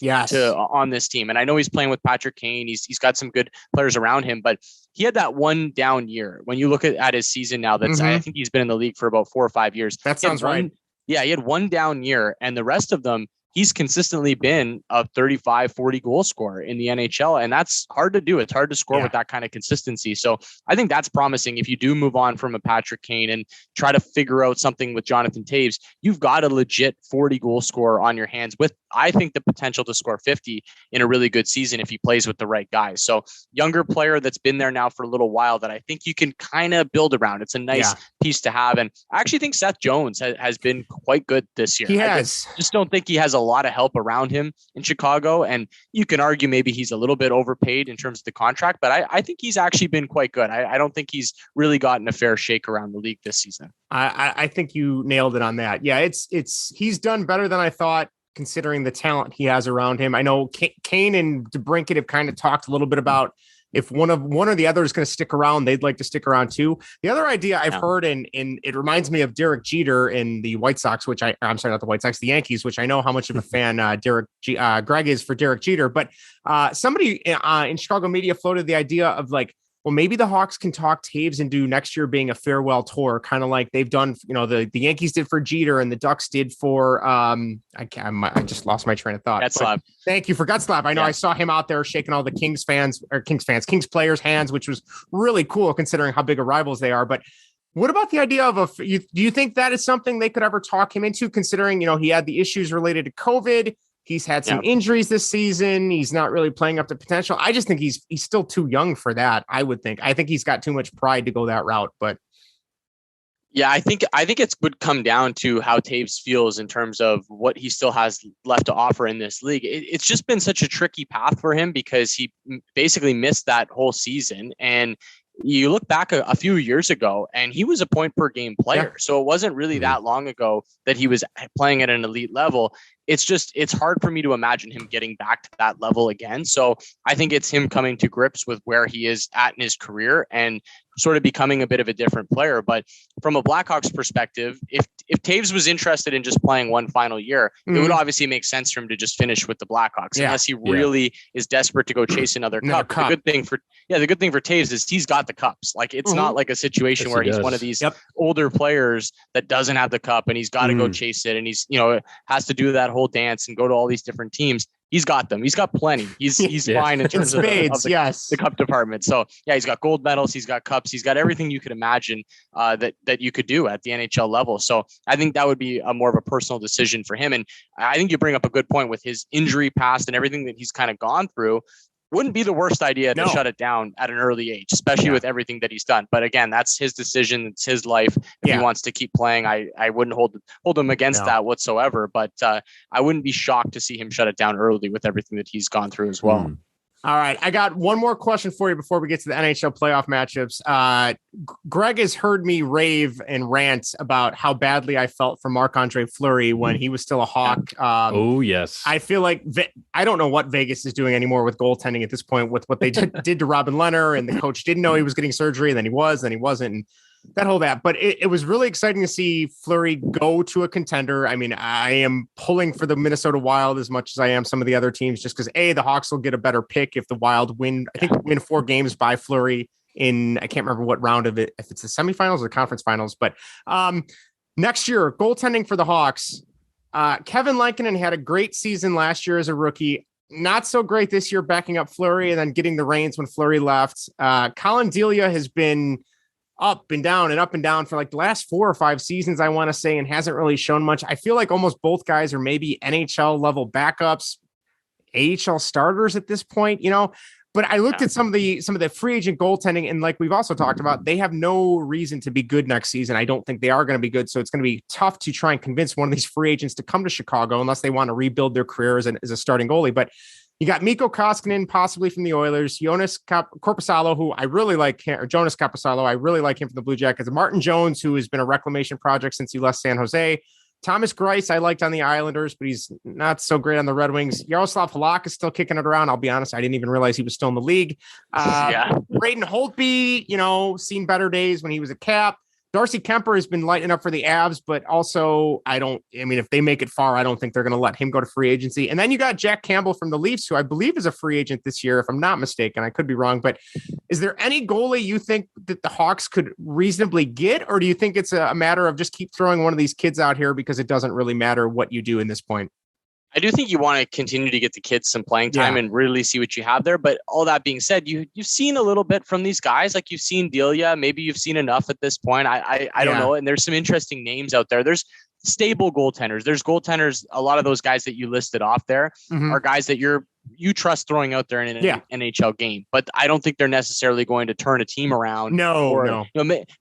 Speaker 8: on this team. And I know he's playing with Patrick Kane. He's got some good players around him, but he had that one down year. When you look at his season now, that's I think he's been in the league for about 4 or 5 years.
Speaker 1: That sounds right.
Speaker 8: Yeah, he had one down year, and the rest of them, he's consistently been a 35, 40 goal scorer in the NHL. And that's hard to do. It's hard to score with that kind of consistency. So I think that's promising. If you do move on from a Patrick Kane and try to figure out something with Jonathan Taves, you've got a legit 40 goal scorer on your hands with, I think, the potential to score 50 in a really good season if he plays with the right guys. So younger player that's been there now for a little while that I think you can kind of build around. It's a nice piece to have. And I actually think Seth Jones has been quite good this year.
Speaker 1: He has.
Speaker 8: I just don't think he has a lot of help around him in Chicago. And you can argue maybe he's a little bit overpaid in terms of the contract, but I think he's actually been quite good. I don't think he's really gotten a fair shake around the league this season.
Speaker 1: I think you nailed it on that. Yeah, he's done better than I thought, considering the talent he has around him. I know Kane and DeBrincat have kind of talked a little bit about if one or the other is going to stick around, they'd like to stick around too. The other idea I've heard, and it reminds me of Derek Jeter in the White Sox, I'm sorry, not the White Sox, the Yankees, which I know how much of a fan Greg is for Derek Jeter. But somebody in Chicago media floated the idea of like, well, maybe the Hawks can talk Taves into next year being a farewell tour, kind of like they've done, the Yankees did for Jeter and the Ducks did for, I just lost my train of thought. Thank you for Gutslap. I know I saw him out there shaking all the Kings players' hands, which was really cool considering how big of rivals they are. But what about the idea of do you think that is something they could ever talk him into, considering, he had the issues related to COVID? He's had some injuries this season. He's not really playing up to potential. I just think he's still too young for that. I think he's got too much pride to go that route, but
Speaker 8: yeah, I think it would come down to how Taves feels in terms of what he still has left to offer in this league. It's just been such a tricky path for him because he basically missed that whole season. And you look back a few years ago and he was a point per game player. Yeah. So it wasn't really that long ago that he was playing at an elite level. It's hard for me to imagine him getting back to that level again. So I think it's him coming to grips with where he is at in his career and sort of becoming a bit of a different player. But from a Blackhawks perspective, if Taves was interested in just playing one final year, it would obviously make sense for him to just finish with the Blackhawks, unless he really is desperate to go chase another cup. The good thing for Taves is he's got the cups. Like it's not like a situation where he's one of these older players that doesn't have the cup and he's got to go chase it. And he's, has to do that whole dance and go to all these different teams. He's got them. He's got plenty. He's fine in terms of the cup department. So he's got gold medals. He's got cups. He's got everything you could imagine that you could do at the NHL level. So I think that would be a more of a personal decision for him. And I think you bring up a good point with his injury past and everything that he's kind of gone through. Wouldn't be the worst idea to shut it down at an early age, especially with everything that he's done. But again, that's his decision. It's his life. If he wants to keep playing, I wouldn't hold him against that whatsoever. But I wouldn't be shocked to see him shut it down early with everything that he's gone through as well.
Speaker 1: All right. I got one more question for you before we get to the NHL playoff matchups. Greg has heard me rave and rant about how badly I felt for Marc-Andre Fleury when he was still a Hawk.
Speaker 6: Yes.
Speaker 1: I feel like I don't know what Vegas is doing anymore with goaltending at this point with what they did to Robin Lehner, and the coach didn't know he was getting surgery, and then he was, then he wasn't. And that. But it was really exciting to see Fleury go to a contender. I mean, I am pulling for the Minnesota Wild as much as I am some of the other teams, just because the Hawks will get a better pick if the Wild win 4 games by Fleury in, I can't remember what round of it, if it's the semifinals or the conference finals. But next year, goaltending for the Hawks, Kevin Lankinen had a great season last year as a rookie. Not so great this year, backing up Fleury and then getting the reins when Fleury left. Colin Delia has been up and down for like the last 4 or 5 seasons, I want to say, and hasn't really shown much. I feel like almost both guys are maybe NHL level backups, AHL starters at this point, but I looked at some of the free agent goaltending, and like we've also talked about, they have no reason to be good next season. I don't think they are going to be good. So it's going to be tough to try and convince one of these free agents to come to Chicago unless they want to rebuild their career as a starting goalie. But you got Mikko Koskinen, possibly from the Oilers, Jonas Korpisalo, who I really like, or Jonas Korpisalo, I really like him from the Blue Jackets, Martin Jones, who has been a reclamation project since he left San Jose, Thomas Greiss, I liked on the Islanders, but he's not so great on the Red Wings. Yaroslav Halak is still kicking it around. I'll be honest, I didn't even realize he was still in the league. Braden Holtby, seen better days when he was a Cap. Darcy Kemper has been lighting up for the Avs, but also if they make it far, I don't think they're going to let him go to free agency. And then you got Jack Campbell from the Leafs, who I believe is a free agent this year, if I'm not mistaken. I could be wrong, but is there any goalie you think that the Hawks could reasonably get? Or do you think it's a matter of just keep throwing one of these kids out here because it doesn't really matter what you do in this point?
Speaker 8: I do think you want to continue to get the kids some playing time and really see what you have there. But all that being said, you've seen a little bit from these guys. Like you've seen Delia, maybe you've seen enough at this point. I don't know. And there's some interesting names out there. There's stable goaltenders. There's goaltenders. A lot of those guys that you listed off there are guys that you trust throwing out there in an NHL game. But I don't think they're necessarily going to turn a team around.
Speaker 1: No.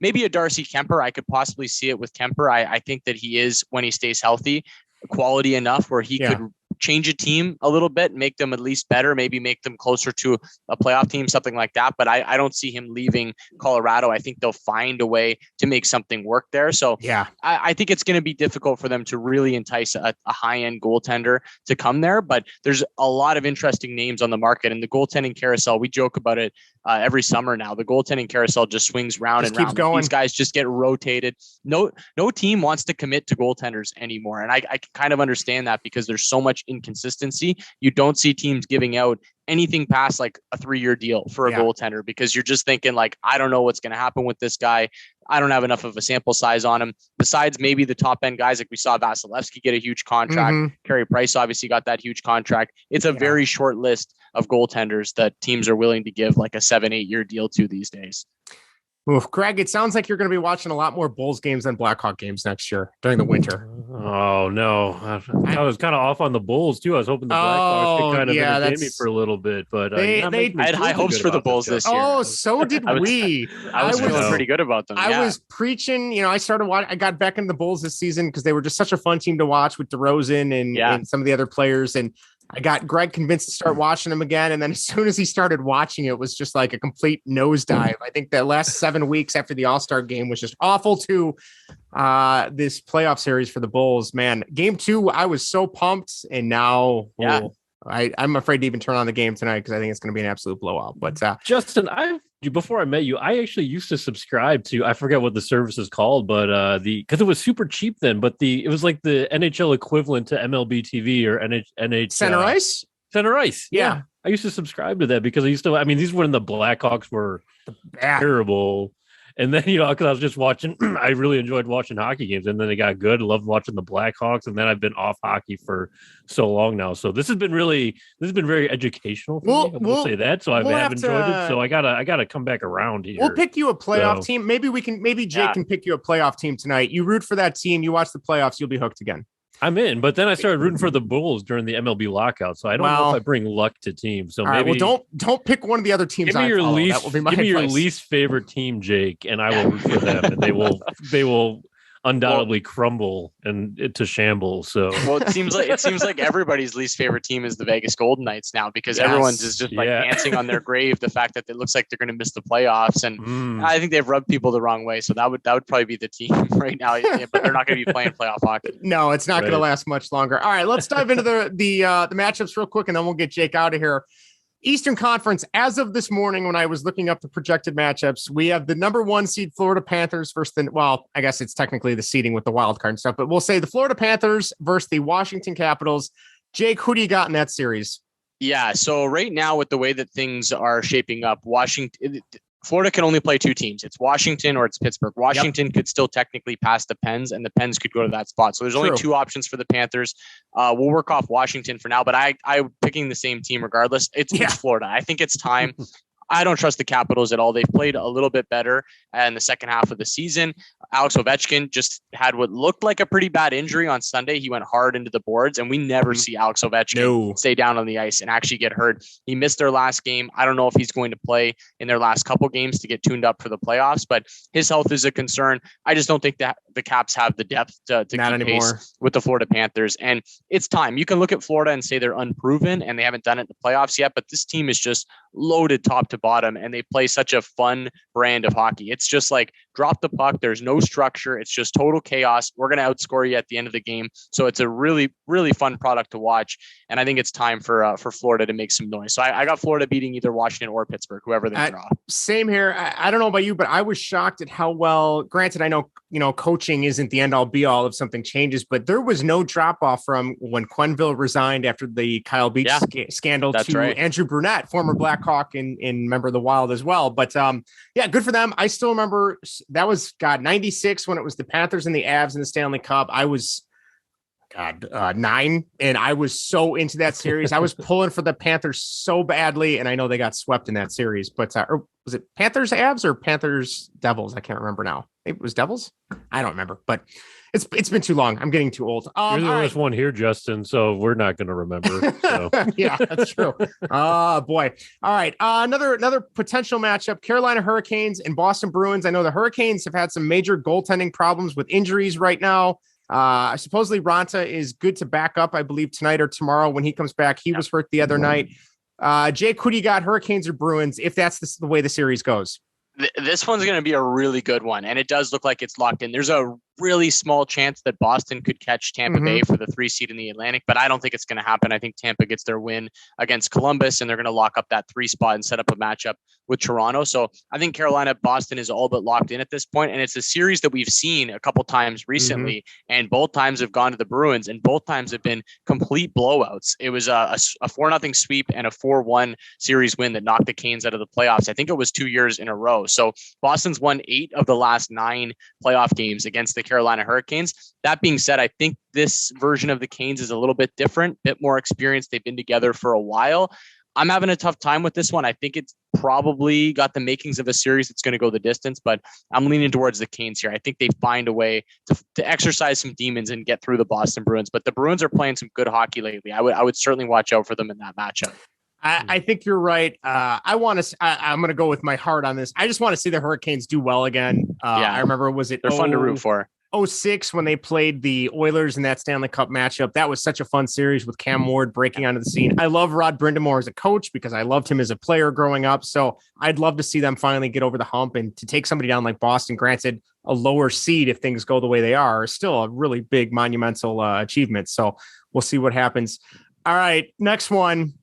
Speaker 8: Maybe a Darcy Kemper. I could possibly see it with Kemper. I think that he is, when he stays healthy, quality enough where he could change a team a little bit, make them at least better, maybe make them closer to a playoff team, something like that. But I don't see him leaving Colorado. I think they'll find a way to make something work there. So
Speaker 1: yeah,
Speaker 8: I think it's going to be difficult for them to really entice a high-end goaltender to come there. But there's a lot of interesting names on the market, and the goaltending carousel, we joke about it every summer now. The goaltending carousel just swings round and round.
Speaker 1: Going.
Speaker 8: These guys just get rotated. No team wants to commit to goaltenders anymore. And I can kind of understand that because there's so much inconsistency. You don't see teams giving out anything past like a 3-year deal for a goaltender, because you're just thinking like, I don't know what's going to happen with this guy. I don't have enough of a sample size on him. Besides maybe the top end guys, like we saw Vasilevsky get a huge contract. Carey Price obviously got that huge contract. It's a very short list of goaltenders that teams are willing to give like a 7-8 year deal to these days.
Speaker 1: Oof, Greg, it sounds like you're going to be watching a lot more Bulls games than Blackhawk games next year during the winter.
Speaker 6: Oh, no. I was kind of off on the Bulls, too. I was hoping the Blackhawks could kind of entertain me for a little bit. But
Speaker 8: I had high hopes for the Bulls this year.
Speaker 1: Oh, so did we.
Speaker 8: I was feeling pretty good about them.
Speaker 1: I was preaching. I started watching. I got back into the Bulls this season because they were just such a fun team to watch with DeRozan and some of the other players. And I got Greg convinced to start watching them again. And then as soon as he started watching, it was just like a complete nosedive. I think the last 7 weeks after the All-Star game was just awful to this playoff series for the Bulls, man. Game 2, I was so pumped. And now I'm afraid to even turn on the game tonight because I think it's going to be an absolute blowout. But
Speaker 6: Justin, before I met you, I actually used to subscribe to, I forget what the service is called, but because it was super cheap then, but it was like the NHL equivalent to MLB TV or NH
Speaker 1: Center Ice.
Speaker 6: Center Ice. Yeah. I used to subscribe to that because these were when the Blackhawks were terrible. And then, because I was just watching, I really enjoyed watching hockey games, and then they got good. I loved watching the Blackhawks, and then I've been off hockey for so long now. So this has been very educational for me. We'll say that. So I have enjoyed it. So I gotta come back around here.
Speaker 1: We'll pick you a playoff team. Maybe Jake can pick you a playoff team tonight. You root for that team. You watch the playoffs. You'll be hooked again.
Speaker 6: I'm in, but then I started rooting for the Bulls during the MLB lockout, so I don't know if I bring luck to teams. So maybe
Speaker 1: don't pick one of the other teams.
Speaker 6: Give me your least favorite team, Jake, and I will root for them, and they will undoubtedly crumble and to shambles. So
Speaker 8: it seems like everybody's least favorite team is the Vegas Golden Knights now, because everyone's is just like dancing on their grave the fact that it looks like they're going to miss the playoffs, and I think they've rubbed people the wrong way. So that would probably be the team right now, but they're not going to be playing playoff hockey.
Speaker 1: No, it's not going to last much longer. All right, let's dive into the matchups real quick, and then we'll get Jake out of here. Eastern Conference, as of this morning, when I was looking up the projected matchups, we have the number 1 seed Florida Panthers versus I guess it's technically the seeding with the wild card and stuff, but we'll say the Florida Panthers versus the Washington Capitals. Jake, who do you got in that series?
Speaker 8: Yeah, so right now with the way that things are shaping up, Florida can only play 2 teams. It's Washington or it's Pittsburgh. Washington could still technically pass the Pens, and the Pens could go to that spot. So there's only 2 options for the Panthers. We'll work off Washington for now, but I'm picking the same team regardless. It's Florida. I think it's time. I don't trust the Capitals at all. They've played a little bit better in the second half of the season. Alex Ovechkin just had what looked like a pretty bad injury on Sunday. He went hard into the boards, and we never see Alex Ovechkin stay down on the ice and actually get hurt. He missed their last game. I don't know if he's going to play in their last couple games to get tuned up for the playoffs, but his health is a concern. I just don't think that the Caps have the depth to keep pace with the Florida Panthers. And it's time. You can look at Florida and say they're unproven and they haven't done it in the playoffs yet, but this team is just loaded top to bottom, and they play such a fun brand of hockey. It's just like drop the puck. There's no structure. It's just total chaos. We're going to outscore you at the end of the game. So it's a really, really fun product to watch. And I think it's time for Florida to make some noise. So I got Florida beating either Washington or Pittsburgh, whoever they draw.
Speaker 1: Same here. I don't know about you, but I was shocked at how well, granted, I know, coaching isn't the end all be all if something changes, but there was no drop off from when Quenneville resigned after the Kyle Beach scandal to Andrew Brunette, former Blackhawk and member of the Wild as well. But good for them. I still remember that was 96 when it was the Panthers and the Avs in the Stanley Cup. I was 9, and I was so into that series. I was pulling for the Panthers so badly, and I know they got swept in that series. But or was it Panthers Avs or Panthers Devils? I can't remember now. It was Devils. I don't remember, but it's been too long. I'm getting too old.
Speaker 6: You're the last one here, Justin, so we're not going to remember. So.
Speaker 1: Yeah, that's true. Oh, boy. All right. Another potential matchup, Carolina Hurricanes and Boston Bruins. I know the Hurricanes have had some major goaltending problems with injuries right now. Supposedly Ranta is good to back up, I believe, tonight or tomorrow when he comes back. He was hurt the other night. Jake, who do you got, Hurricanes or Bruins, if that's the way the series goes?
Speaker 8: This one's going to be a really good one, and it does look like it's locked in. There's a really small chance that Boston could catch Tampa Bay for the 3 seed in the Atlantic, but I don't think it's going to happen. I think Tampa gets their win against Columbus, and they're going to lock up that 3 spot and set up a matchup with Toronto. So I think Carolina, Boston is all but locked in at this point, and it's a series that we've seen a couple times recently, and both times have gone to the Bruins, and both times have been complete blowouts. It was a 4-0 sweep and a 4-1 series win that knocked the Canes out of the playoffs. I think it was 2 years in a row. So Boston's won 8 of the last 9 playoff games against the Carolina Hurricanes. That being said, I think this version of the Canes is a little bit different, bit more experienced. They've been together for a while. I'm having a tough time with this one. I think it's probably got the makings of a series that's going to go the distance, but I'm leaning towards the Canes here. I think they find a way to exercise some demons and get through the Boston Bruins, but the Bruins are playing some good hockey lately. I would certainly watch out for them in that matchup.
Speaker 1: I think you're right. I'm going to go with my heart on this. I just want to see the Hurricanes do well again. I remember,
Speaker 8: they're fun to root for.
Speaker 1: 2006 when they played the Oilers in that Stanley Cup matchup. That was such a fun series with Cam Ward breaking onto the scene. I love Rod Brindamore as a coach because I loved him as a player growing up. So I'd love to see them finally get over the hump and to take somebody down like Boston. Granted, a lower seed if things go the way they are still a really big monumental achievement. So we'll see what happens. All right, next one.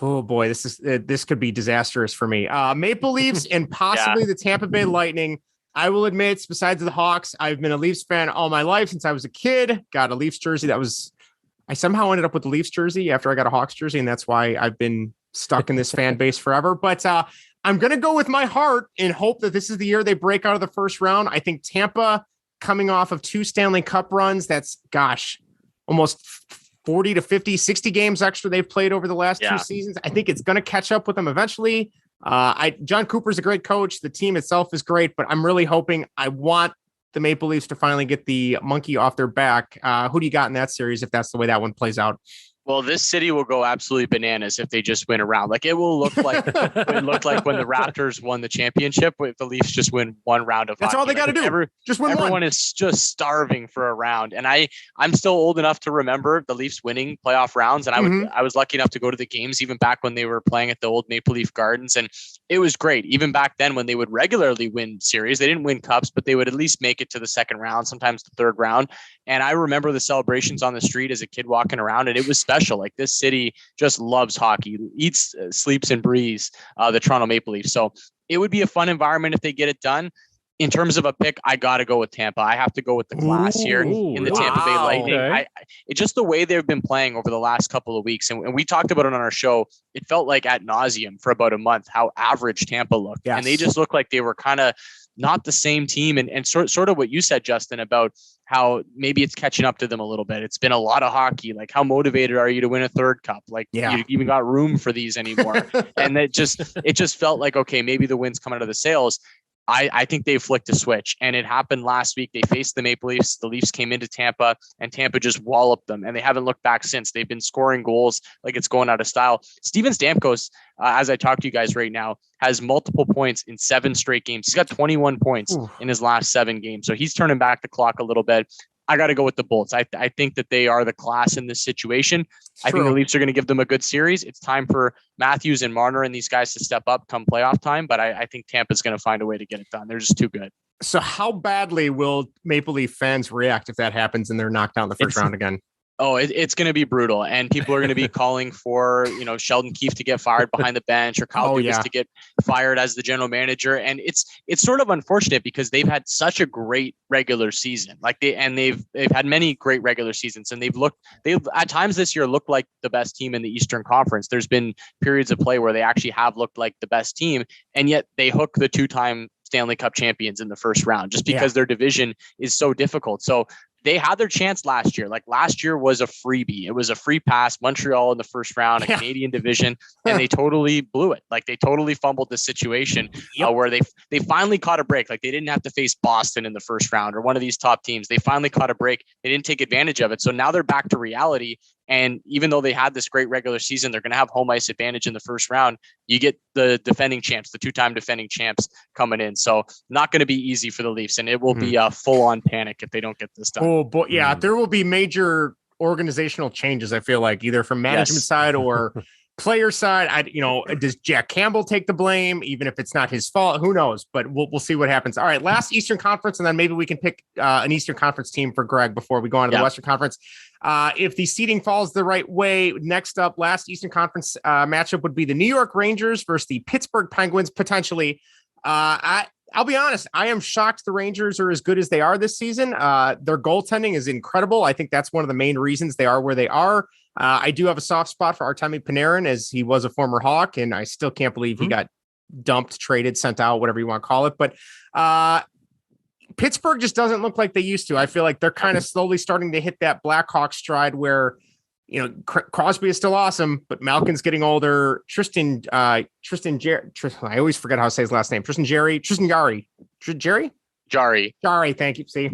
Speaker 1: Oh boy, this could be disastrous for me. Maple Leafs and possibly the Tampa Bay Lightning. I will admit, besides the Hawks, I've been a Leafs fan all my life since I was a kid. Got a Leafs jersey. I somehow ended up with the Leafs jersey after I got a Hawks jersey, and that's why I've been stuck in this fan base forever. But I'm going to go with my heart and hope that this is the year they break out of the first round. I think Tampa, coming off of 2 Stanley Cup runs, that's, almost 40 to 50, 60 games extra they've played over the last 2 seasons. I think it's going to catch up with them eventually. John Cooper's a great coach. The team itself is great, but I'm really hoping, I want the Maple Leafs to finally get the monkey off their back. Who do you got in that series if that's the way that one plays out?
Speaker 8: Well, this city will go absolutely bananas if they just win a round. Like, it will look like it looked like when the Raptors won the championship, if the Leafs just win one round of
Speaker 1: That's
Speaker 8: hockey.
Speaker 1: all they got to do. Just win
Speaker 8: everyone
Speaker 1: one.
Speaker 8: is just starving for a round. And I'm still old enough to remember the Leafs winning playoff rounds. And I was lucky enough to go to the games even back when they were playing at the old Maple Leaf Gardens. And it was great. Even back then when they would regularly win series, they didn't win cups, but they would at least make it to the second round, sometimes the third round. And I remember the celebrations on the street as a kid walking around, and it was special. Like, this city just loves hockey, eats, sleeps, and breathes the Toronto Maple Leafs. So it would be a fun environment if they get it done. In terms of a pick, I got to go with Tampa. I have to go with the class here in the Tampa Bay Lightning.
Speaker 6: Okay.
Speaker 8: It's just the way they've been playing over the last couple of weeks. And we talked about it on our show. It felt like ad nauseum for about a month how average Tampa looked.
Speaker 1: Yes.
Speaker 8: And they just looked like they were kind of not the same team. And sort of what you said, Justin, about how maybe it's catching up to them a little bit. It's been a lot of hockey. Like, how motivated are you to win a third cup? Like, you even got room for these anymore. And it just felt like, okay, maybe the wind's coming out of the sails. I think they flicked a switch, and it happened last week. They faced the Maple Leafs. The Leafs came into Tampa, and Tampa just walloped them, and they haven't looked back since. They've been scoring goals like it's going out of style. Steven Stamkos, as I talk to you guys right now, has multiple points in 7 straight games. He's got 21 points in his last 7 games, so he's turning back the clock a little bit. I got to go with the Bolts. I think that they are the class in this situation. I think the Leafs are going to give them a good series. It's time for Matthews and Marner and these guys to step up come playoff time, but I think Tampa's going to find a way to get it done. They're just too good.
Speaker 1: So how badly will Maple Leaf fans react if that happens and they're knocked out in the first round again?
Speaker 8: Oh, it's going to be brutal. And people are going to be calling for, Sheldon Keefe to get fired behind the bench, or Kyle Dubas to get fired as the general manager. And it's sort of unfortunate because they've had such a great regular season. They've had many great regular seasons, and they've at times this year looked like the best team in the Eastern Conference. There's been periods of play where they actually have looked like the best team, and yet they hook the 2-time Stanley Cup champions in the first round just because their division is so difficult. So they had their chance last year. Like, last year was a freebie. It was a free pass. Montreal in the first round, a Canadian division, and they totally blew it. Like, they totally fumbled the situation where they finally caught a break. Like, they didn't have to face Boston in the first round or one of these top teams. They finally caught a break. They didn't take advantage of it. So now they're back to reality. And even though they had this great regular season, they're going to have home ice advantage in the first round. You get the defending champs, the 2-time defending champs coming in. So not going to be easy for the Leafs, and it will be a full-on panic if they don't get this done.
Speaker 1: Oh, but yeah, there will be major organizational changes, I feel like, either from management side or player side. Does Jack Campbell take the blame, even if it's not his fault? Who knows? But we'll see what happens. All right, last Eastern Conference, and then maybe we can pick an Eastern Conference team for Greg before we go on to the Western Conference. If the seeding falls the right way, next up, last Eastern Conference matchup would be the New York Rangers versus the Pittsburgh Penguins, potentially. I'll be honest, I am shocked the Rangers are as good as they are this season. Their goaltending is incredible. I think that's one of the main reasons they are where they are. I do have a soft spot for Artemi Panarin, as he was a former Hawk, and I still can't believe he got dumped, traded, sent out, whatever you want to call it. But Pittsburgh just doesn't look like they used to. I feel like they're kind of slowly starting to hit that Blackhawks stride where, Crosby is still awesome, but Malkin's getting older. Tristan I always forget how to say his last name. Tristan Jarry. Thank you. See,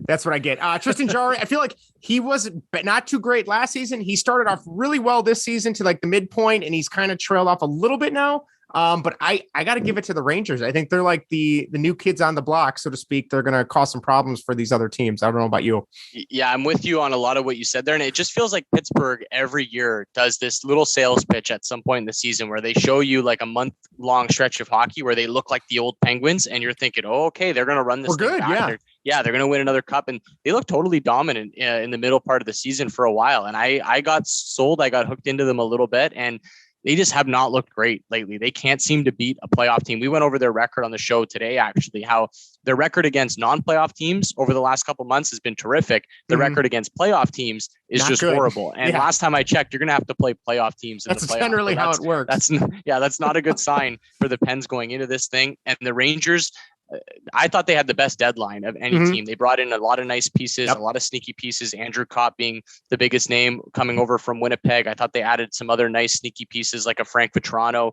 Speaker 1: that's what I get. Tristan Jarry. I feel like he was not too great last season. He started off really well this season to like the midpoint, and he's kind of trailed off a little bit now. But I got to give it to the Rangers. I think they're like the new kids on the block, so to speak. They're going to cause some problems for these other teams. I don't know about you.
Speaker 8: Yeah, I'm with you on a lot of what you said there. And it just feels like Pittsburgh every year does this little sales pitch at some point in the season where they show you like a month-long stretch of hockey where they look like the old Penguins, and you're thinking, oh, okay, they're going to run this thing back. They're going to win another cup. And they look totally dominant in the middle part of the season for a while. And I got sold. I got hooked into them a little bit. And they just have not looked great lately. They can't seem to beat a playoff team. We went over their record on the show today, actually, how their record against non-playoff teams over the last couple of months has been terrific. The record against playoff teams is not just good. Horrible. And last time I checked, you're going to have to play playoff teams in the playoffs. That's
Speaker 1: generally how it works.
Speaker 8: That's not a good sign for the Pens going into this thing. And the Rangers, I thought they had the best deadline of any team. They brought in a lot of nice pieces, a lot of sneaky pieces. Andrew Kopp being the biggest name coming over from Winnipeg. I thought they added some other nice sneaky pieces like a Frank Vetrano,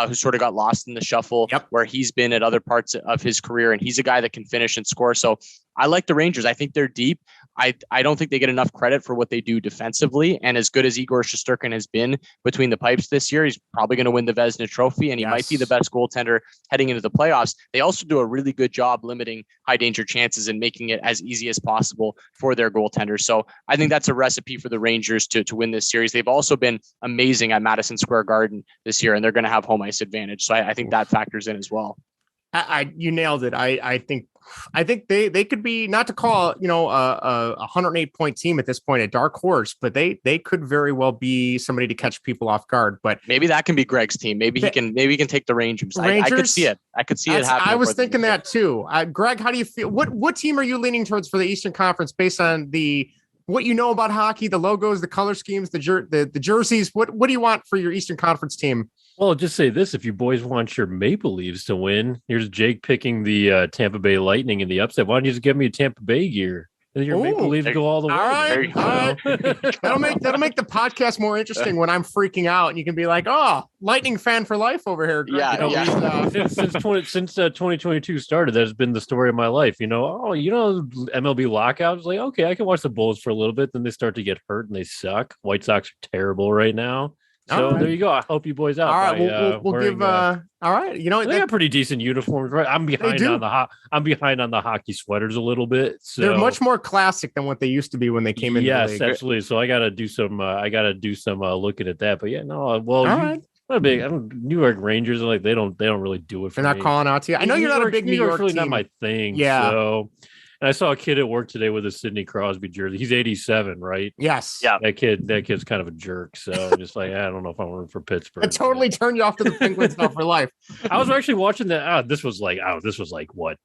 Speaker 8: who sort of got lost in the shuffle where he's been at other parts of his career. And he's a guy that can finish and score. So I like the Rangers. I think they're deep. I don't think they get enough credit for what they do defensively. And as good as Igor Shesterkin has been between the pipes this year, he's probably going to win the Vezina Trophy, and he might be the best goaltender heading into the playoffs. They also do a really good job limiting high danger chances and making it as easy as possible for their goaltenders. So I think that's a recipe for the Rangers to win this series. They've also been amazing at Madison Square Garden this year, and they're going to have home ice advantage. So I think that factors in as well.
Speaker 1: You nailed it. I think they could be, not to call a 108 point team at this point, a dark horse, but they could very well be somebody to catch people off guard. But
Speaker 8: maybe that can be Greg's team. Maybe he can take the Rangers. I could see it. I could see it happening.
Speaker 1: I was thinking that too. Greg, how do you feel? What team are you leaning towards for the Eastern Conference based on what you know about hockey, the logos, the color schemes, the jerseys? What do you want for your Eastern Conference team?
Speaker 6: Well, I'll just say this. If you boys want your Maple Leafs to win, here's Jake picking the Tampa Bay Lightning in the upset. Why don't you just give me a Tampa Bay gear? And your Maple Leafs go all the way.
Speaker 1: All right. That'll make the podcast more interesting when I'm freaking out, and you can be like, "Oh, Lightning fan for life over here."
Speaker 6: Since 2022 started, that's been the story of my life. MLB lockout. It's like, okay, I can watch the Bulls for a little bit. Then they start to get hurt and they suck. White Sox are terrible right now. So there you go. I help you boys out.
Speaker 1: All right, we'll give. All right,
Speaker 6: they got pretty decent uniforms, right? I'm behind on the hockey sweaters a little bit. So
Speaker 1: they're much more classic than what they used to be when they came in.
Speaker 6: Yes, absolutely. So I got to do some. Looking at that. But all right. Not big. New York Rangers are like they don't really do it.
Speaker 1: They're not calling out to you. I know you're not a big New York
Speaker 6: really
Speaker 1: team.
Speaker 6: Not my thing.
Speaker 1: Yeah.
Speaker 6: So. And I saw a kid at work today with a Sidney Crosby jersey. He's 87, right?
Speaker 1: Yes.
Speaker 6: Yeah. That kid's kind of a jerk. So I'm just like, I don't know if I'm rooting for Pittsburgh.
Speaker 1: It totally turned you off to the Penguins now for life.
Speaker 6: I was actually watching that. This was like what,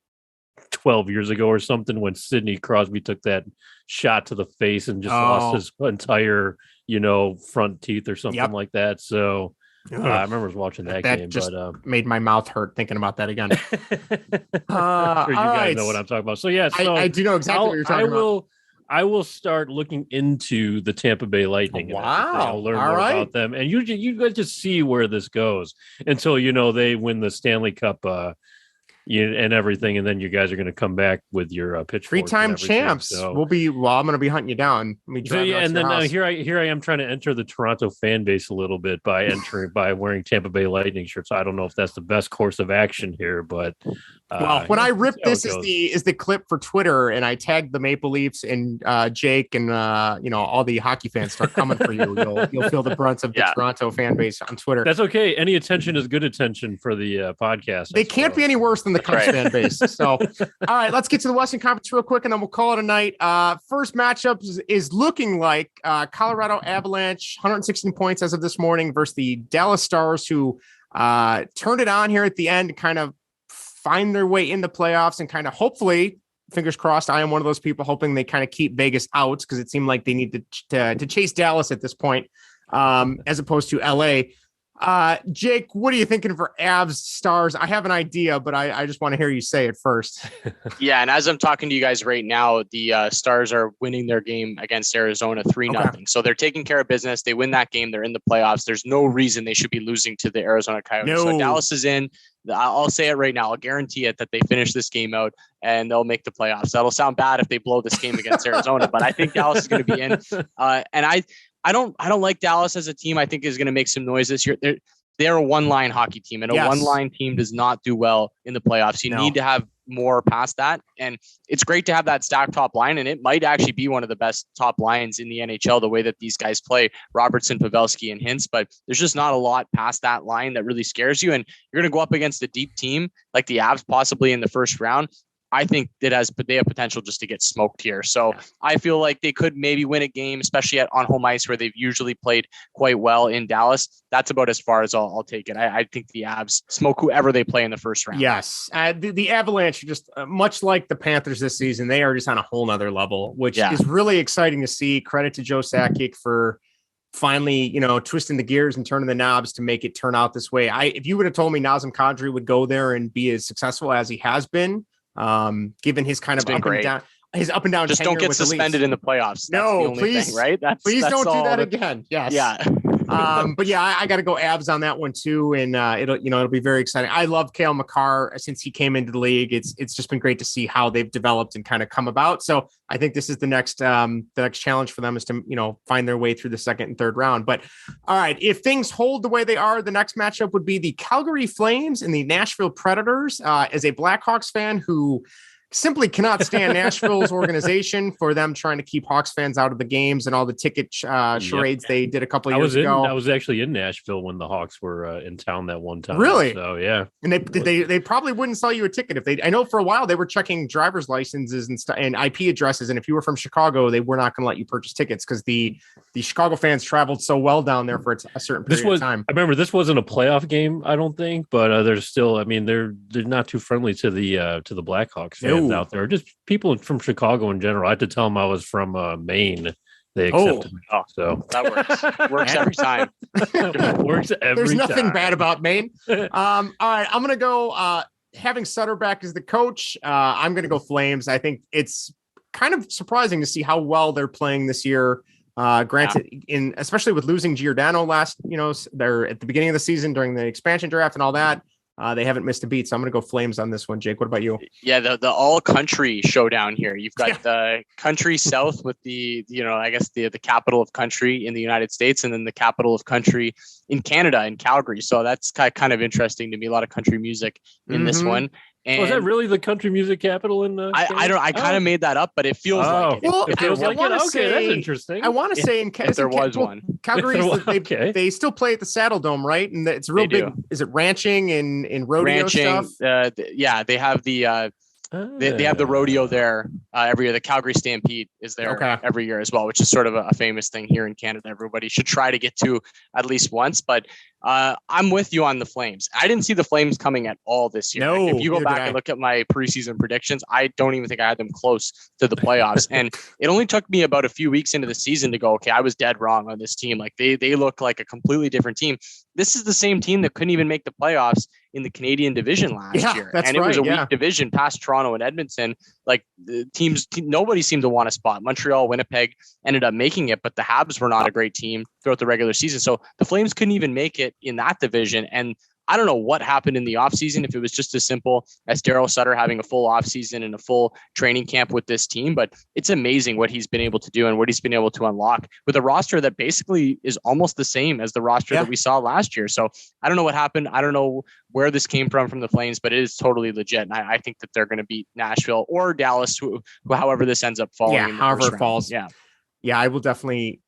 Speaker 6: 12 years ago or something, when Sidney Crosby took that shot to the face and just lost his entire, front teeth or something like that. So I remember watching that game,
Speaker 1: just
Speaker 6: but
Speaker 1: made my mouth hurt thinking about that again.
Speaker 6: I'm sure you guys know what I'm talking about. So yeah,
Speaker 1: I do know exactly what you're talking about.
Speaker 6: I will start looking into the Tampa Bay Lightning. I'll learn more about them, and you guys just see where this goes until they win the Stanley Cup. and everything, and then you guys are going to come back with your pitchforks.
Speaker 1: Three-time champs.
Speaker 6: So.
Speaker 1: I'm going to be hunting you down.
Speaker 6: And then here I am trying to enter the Toronto fan base a little bit by wearing Tampa Bay Lightning shirts. I don't know if that's the best course of action here, but
Speaker 1: when I ripped this is the clip for Twitter, and I tagged the Maple Leafs and Jake and all the hockey fans start coming for you. You'll feel the brunt of the Toronto fan base on Twitter.
Speaker 6: That's okay. Any attention is good attention for the podcast.
Speaker 1: They can't be any worse than the Cubs fan base. So, all right, let's get to the Western Conference real quick, and then we'll call it a night. First matchup is looking like Colorado Avalanche, 116 points as of this morning, versus the Dallas Stars, who turned it on here at the end to kind of find their way in the playoffs and kind of hopefully, fingers crossed, I am one of those people hoping they kind of keep Vegas out, because it seemed like they need to chase Dallas at this point, as opposed to LA. Jake, what are you thinking for Avs Stars? I have an idea, but I just want to hear you say it first.
Speaker 8: Yeah, and as I'm talking to you guys right now, the Stars are winning their game against Arizona 3-0. Okay. So they're taking care of business. They win that game. They're in the playoffs. There's no reason they should be losing to the Arizona Coyotes. No. So Dallas is in. I'll say it right now. I'll guarantee it that they finish this game out and they'll make the playoffs. That'll sound bad if they blow this game against Arizona, but I think Dallas is going to be in. And I don't like Dallas as a team. I think is going to make some noise this year. They're a one-line hockey team, and a one-line team does not do well in the playoffs. You need to have more past that, and it's great to have that stacked top line, and it might actually be one of the best top lines in the NHL, the way that these guys play, Robertson, Pavelski, and Hintz, but there's just not a lot past that line that really scares you, and you're going to go up against a deep team like the Avs possibly in the first round. I think they have potential just to get smoked here. So I feel like they could maybe win a game, especially on home ice where they've usually played quite well in Dallas. That's about as far as I'll take it. I think the Avs smoke whoever they play in the first round.
Speaker 1: Yes. The Avalanche, just much like the Panthers this season, they are just on a whole nother level, which is really exciting to see. Credit to Joe Sakic for finally, twisting the gears and turning the knobs to make it turn out this way. If you would have told me Nazem Kadri would go there and be as successful as he has been, given his kind of up and down,
Speaker 8: just don't get suspended in the playoffs.
Speaker 1: No, please,
Speaker 8: thing, right?
Speaker 1: Please don't do that again. Yes.
Speaker 8: Yeah.
Speaker 1: But yeah, I got to go Avs on that one too, and it'll be very exciting. I love Cale Makar since he came into the league. It's just been great to see how they've developed and kind of come about. So I think this is the next challenge for them is to find their way through the second and third round. But all right, if things hold the way they are, the next matchup would be the Calgary Flames and the Nashville Predators. As a Blackhawks fan who simply cannot stand Nashville's organization for them trying to keep Hawks fans out of the games and all the ticket charades they did a couple of years ago.
Speaker 6: I was actually in Nashville when the Hawks were in town that one time.
Speaker 1: Really?
Speaker 6: So yeah.
Speaker 1: And they probably wouldn't sell you a ticket I know for a while they were checking driver's licenses and IP addresses, and if you were from Chicago, they were not going to let you purchase tickets because the Chicago fans traveled so well down there for a certain period of time.
Speaker 6: I remember this wasn't a playoff game, I don't think, but there's still. I mean, they're not too friendly to the Blackhawks fans out there, just people from Chicago in general. I had to tell them I was from Maine. They accepted me. So
Speaker 8: that works every time.
Speaker 6: Works every
Speaker 1: There's nothing
Speaker 6: time.
Speaker 1: bad about Maine. All right, I'm gonna go having Sutter back as the coach. I'm gonna go Flames. I think it's kind of surprising to see how well they're playing this year. Granted, especially with losing Giordano they're at the beginning of the season during the expansion draft and all that. They haven't missed a beat, so I'm going to go Flames on this one. Jake, what about you?
Speaker 8: Yeah, the all country showdown here. You've got the country south with the capital of country in the United States, and then the capital of country in Canada, in Calgary. So that's kind of interesting to me. A lot of country music in this one. And
Speaker 6: was that really the country music capital in
Speaker 8: I kind of made that up, but it feels like it.
Speaker 1: Well,
Speaker 6: it feels like it. Okay, that's interesting.
Speaker 1: I want to say
Speaker 8: if there was one.
Speaker 1: Calgary, they still play at the Saddle Dome, right? And it's a real big. Is it ranching and rodeo stuff?
Speaker 8: They have the they have the rodeo there every year. The Calgary Stampede is there every year as well, which is sort of a famous thing here in Canada. Everybody should try to get to at least once. But I'm with you on the Flames. I didn't see the Flames coming at all this year.
Speaker 1: No,
Speaker 8: if you go back and look at my preseason predictions, I don't even think I had them close to the playoffs. And it only took me about a few weeks into the season to go, okay, I was dead wrong on this team. Like they look like a completely different team. This is the same team that couldn't even make the playoffs in the Canadian division last year. And it was a weak division past Toronto and Edmonton. Like the nobody seemed to want a spot. Montreal, Winnipeg ended up making it, but the Habs were not a great team throughout the regular season. So the Flames couldn't even make it in that division. And I don't know what happened in the offseason, if it was just as simple as Daryl Sutter having a full offseason and a full training camp with this team, but it's amazing what he's been able to do and what he's been able to unlock with a roster that basically is almost the same as the roster that we saw last year. So I don't know what happened. I don't know where this came from the Flames, but it is totally legit. And I think that they're going to beat Nashville or Dallas, who however this ends up falling.
Speaker 1: Yeah,
Speaker 8: in the
Speaker 1: however
Speaker 8: first
Speaker 1: it falls.
Speaker 8: round.
Speaker 1: Yeah, I will definitely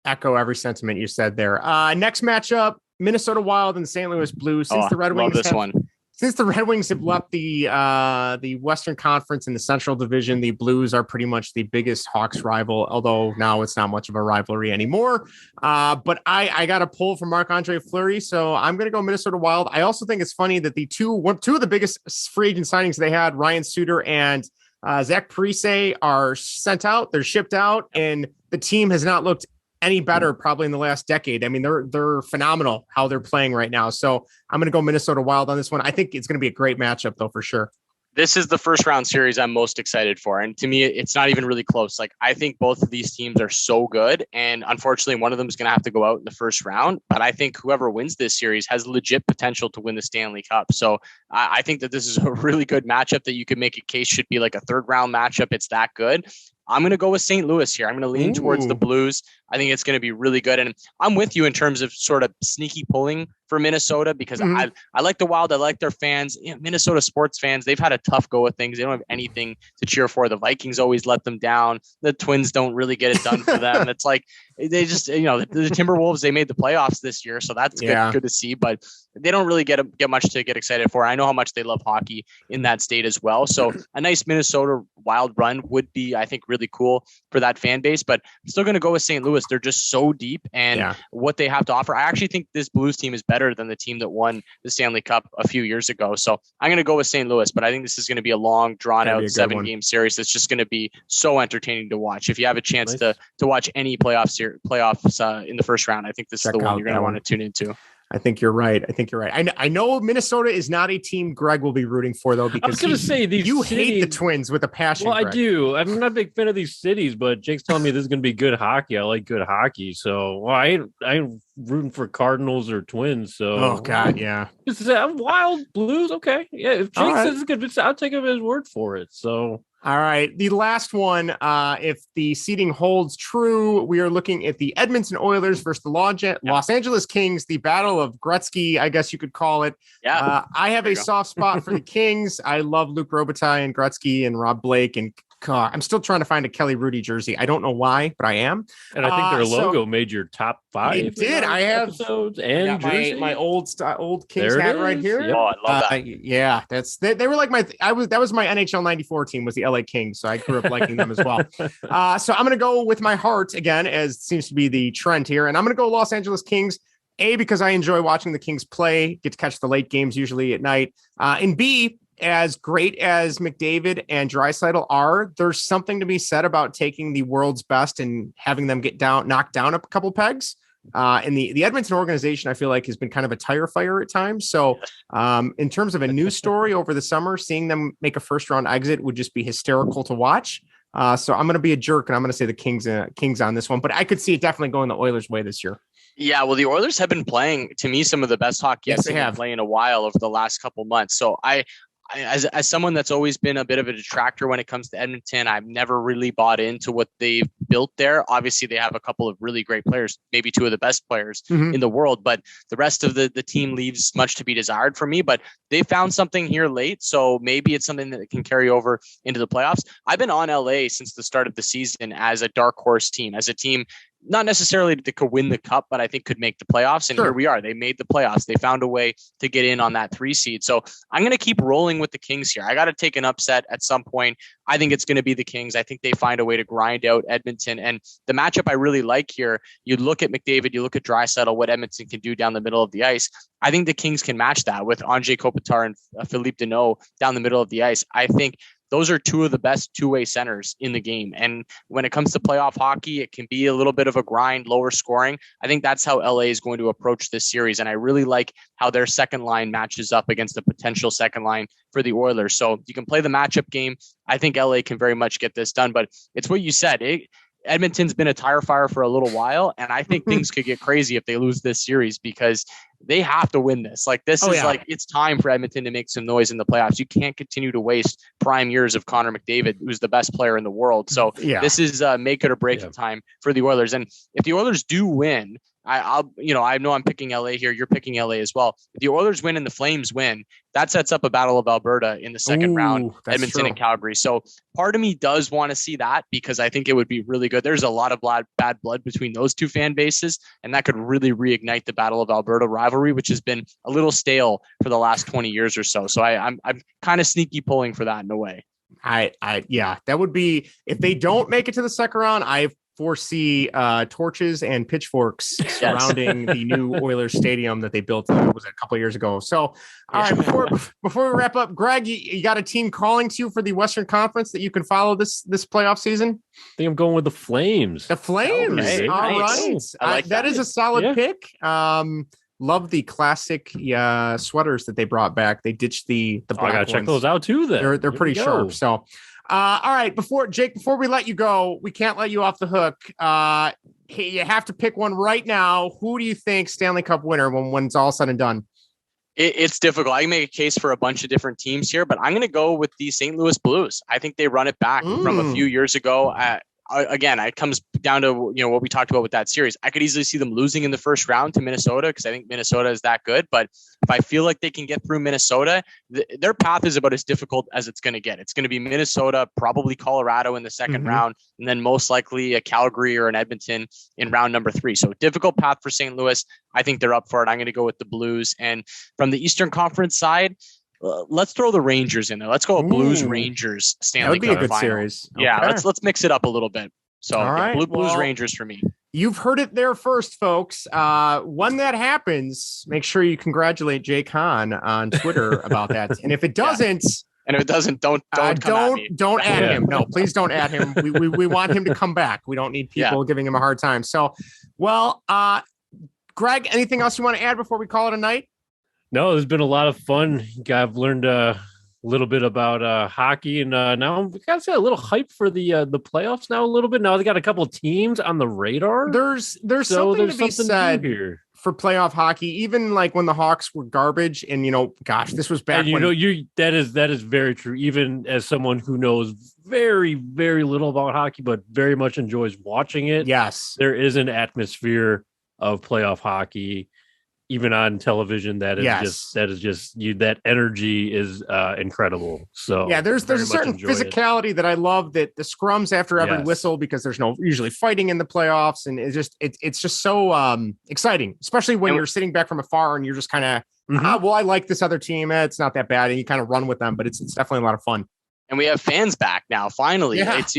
Speaker 1: echo every sentiment you said there. Next matchup, Minnesota Wild and the St. Louis Blues. Since the Red Wings have left the Western Conference and the Central Division, the Blues are pretty much the biggest Hawks rival, although now it's not much of a rivalry anymore. But I got a pull from Marc-Andre Fleury, so I'm going to go Minnesota Wild. I also think it's funny that the two of the biggest free agent signings they had, Ryan Suter and Zach Parise, are sent out. They're shipped out, and the team has not looked any better probably in the last decade. I mean, they're phenomenal how they're playing right now. So I'm going to go Minnesota Wild on this one. I think it's going to be a great matchup though, for sure.
Speaker 8: This is the first round series I'm most excited for. And to me, it's not even really close. Like, I think both of these teams are so good. And unfortunately, one of them is going to have to go out in the first round. But I think whoever wins this series has legit potential to win the Stanley Cup. So I think that this is a really good matchup that you could make a case should be like a third round matchup. It's that good. I'm going to go with St. Louis here. I'm going to lean towards the Blues. I think it's going to be really good. And I'm with you in terms of sort of sneaky pulling for Minnesota because I like the Wild. I like their fans. You know, Minnesota sports fans, they've had a tough go of things. They don't have anything to cheer for. The Vikings always let them down. The Twins don't really get it done for them. It's like they just, the Timberwolves, they made the playoffs this year. So that's good to see. But they don't really get much to get excited for. I know how much they love hockey in that state as well. So a nice Minnesota Wild run would be, I think, really cool for that fan base. But I'm still going to go with St. Louis. They're just so deep and what they have to offer. I actually think this Blues team is better than the team that won the Stanley Cup a few years ago. So I'm going to go with St. Louis, but I think this is going to be a long, drawn out 7-game series. That's just going to be so entertaining to watch. If you have a chance to watch any playoffs in the first round, I think this is the one you're going to want to tune into.
Speaker 1: I think you're right. I know Minnesota is not a team Greg will be rooting for, though, because
Speaker 6: I was going to say you
Speaker 1: hate the Twins with a passion.
Speaker 6: Well,
Speaker 1: Greg.
Speaker 6: I do. I'm not a big fan of these cities, but Jake's telling me this is going to be good hockey. I like good hockey. So I ain't rooting for Cardinals or Twins. So
Speaker 1: oh god, yeah.
Speaker 6: It's Wild Blues. Okay, yeah. If Jake says it's good, I'll take him his word for it. So.
Speaker 1: All right. The last one, if the seeding holds true, we are looking at the Edmonton Oilers versus the Los Angeles Kings, the battle of Gretzky, I guess you could call it.
Speaker 8: Yeah.
Speaker 1: I have a soft spot for the Kings. I love Luc Robitaille and Gretzky and Rob Blake, and I'm still trying to find a Kelly Rudy jersey. I don't know why, but I am.
Speaker 6: And I think their logo made your top 5.
Speaker 1: It did. I have
Speaker 6: episodes and
Speaker 1: my old Kings hat right here.
Speaker 8: Yep. Oh, I love that.
Speaker 1: Yeah, they were like that was my NHL 94 team was the LA Kings. So I grew up liking them as well. So I'm going to go with my heart again, as seems to be the trend here. And I'm going to go Los Angeles Kings. A, because I enjoy watching the Kings play, get to catch the late games usually at night. And B, as great as McDavid and Draisaitl are, there's something to be said about taking the world's best and having them knocked down a couple pegs. And the Edmonton organization, I feel like, has been kind of a tire fire at times. So in terms of a news story over the summer, seeing them make a first round exit would just be hysterical to watch. So I'm going to be a jerk and I'm going to say the Kings on this one, but I could see it definitely going the Oilers' way this year.
Speaker 8: Yeah, well, the Oilers have been playing, to me, some of the best hockey I've seen them play in a while over the last couple months. So as someone that's always been a bit of a detractor when it comes to Edmonton, I've never really bought into what they've built there. Obviously, they have a couple of really great players, maybe 2 of the best players in the world, but the rest of the team leaves much to be desired for me. But they found something here late, so maybe it's something that can carry over into the playoffs. I've been on LA since the start of the season as a dark horse team, as a team not necessarily that could win the cup, but I think could make the playoffs. And here we are. They made the playoffs. They found a way to get in on that 3 seed. So I'm going to keep rolling with the Kings here. I got to take an upset at some point. I think it's going to be the Kings. I think they find a way to grind out Edmonton. And the matchup I really like here, you look at McDavid, you look at Draisaitl, what Edmonton can do down the middle of the ice. I think the Kings can match that with Anze Kopitar and Philippe Deneau down the middle of the ice. I think those are 2 of the best two-way centers in the game. And when it comes to playoff hockey, it can be a little bit of a grind, lower scoring. I think that's how LA is going to approach this series. And I really like how their second line matches up against the potential second line for the Oilers. So you can play the matchup game. I think LA can very much get this done, but it's what you said. Edmonton's been a tire fire for a little while, and I think things could get crazy if they lose this series because they have to win this. Like this is like, it's time for Edmonton to make some noise in the playoffs. You can't continue to waste prime years of Connor McDavid, who's the best player in the world. So this is make it or break it time for the Oilers. And if the Oilers do win, I know I'm picking LA here. You're picking LA as well. If the Oilers win and the Flames win, that sets up a battle of Alberta in the second round, Edmonton and Calgary. So part of me does want to see that because I think it would be really good. There's a lot of bad blood between those two fan bases, and that could really reignite the Battle of Alberta rivalry, which has been a little stale for the last 20 years or so. So I'm kind of sneaky pulling for that in a way.
Speaker 1: That would be, if they don't make it to the second round, I foresee torches and pitchforks surrounding the new Oilers stadium that they built a couple of years ago. So, all right, before we wrap up, Greg, you got a team calling to you for the Western Conference that you can follow this playoff season?
Speaker 6: I think I'm going with the Flames.
Speaker 1: The Flames.
Speaker 6: Okay.
Speaker 1: All
Speaker 8: Nice.
Speaker 1: right. That is a solid pick. Love the classic sweaters that they brought back. They ditched the black
Speaker 6: I gotta
Speaker 1: ones.
Speaker 6: check those out too. Then
Speaker 1: They're pretty sharp. So, all right. Before we let you go, we can't let you off the hook. You have to pick one right now. Who do you think Stanley Cup winner when it's all said and done?
Speaker 8: It's difficult. I can make a case for a bunch of different teams here, but I'm going to go with the St. Louis Blues. I think they run it back from a few years ago. Again, it comes down to what we talked about with that series. I could easily see them losing in the first round to Minnesota because I think Minnesota is that good. But if I feel like they can get through Minnesota, their path is about as difficult as it's going to get. It's going to be Minnesota, probably Colorado in the second round, and then most likely a Calgary or an Edmonton in round number 3. So difficult path for St. Louis. I think they're up for it. I'm going to go with the Blues. And from the Eastern Conference side, let's throw the Rangers in there. Let's go Blues Rangers Stanley Cup.
Speaker 1: That would be a good
Speaker 8: final.
Speaker 1: Series. Okay.
Speaker 8: Yeah, let's mix it up a little bit. So Blues Rangers for me.
Speaker 1: You've heard it there first, folks. When that happens, make sure you congratulate Jake Hahn on Twitter about that. And if it doesn't, don't add him. No, please don't add him. We want him to come back. We don't need people giving him a hard time. So, Greg, anything else you want to add before we call it a night?
Speaker 6: No, there's been a lot of fun. I've learned a little bit about hockey, and now we got to say a little hype for the playoffs now. A little bit now they got a couple of teams on the radar.
Speaker 1: There's something to be said here for playoff hockey. Even like when the Hawks were garbage, and this was back.
Speaker 6: And that is very true. Even as someone who knows very, very little about hockey, but very much enjoys watching it.
Speaker 1: Yes,
Speaker 6: there is an atmosphere of playoff hockey. Even on television, that energy is incredible. So
Speaker 1: there's a certain physicality that I love. That the scrums after every whistle, because there's no usually fighting in the playoffs, and it's just so exciting, especially when you're sitting back from afar and you're just kind of I like this other team. It's not that bad, and you kind of run with them, but it's definitely a lot of fun.
Speaker 8: And we have fans back now, finally.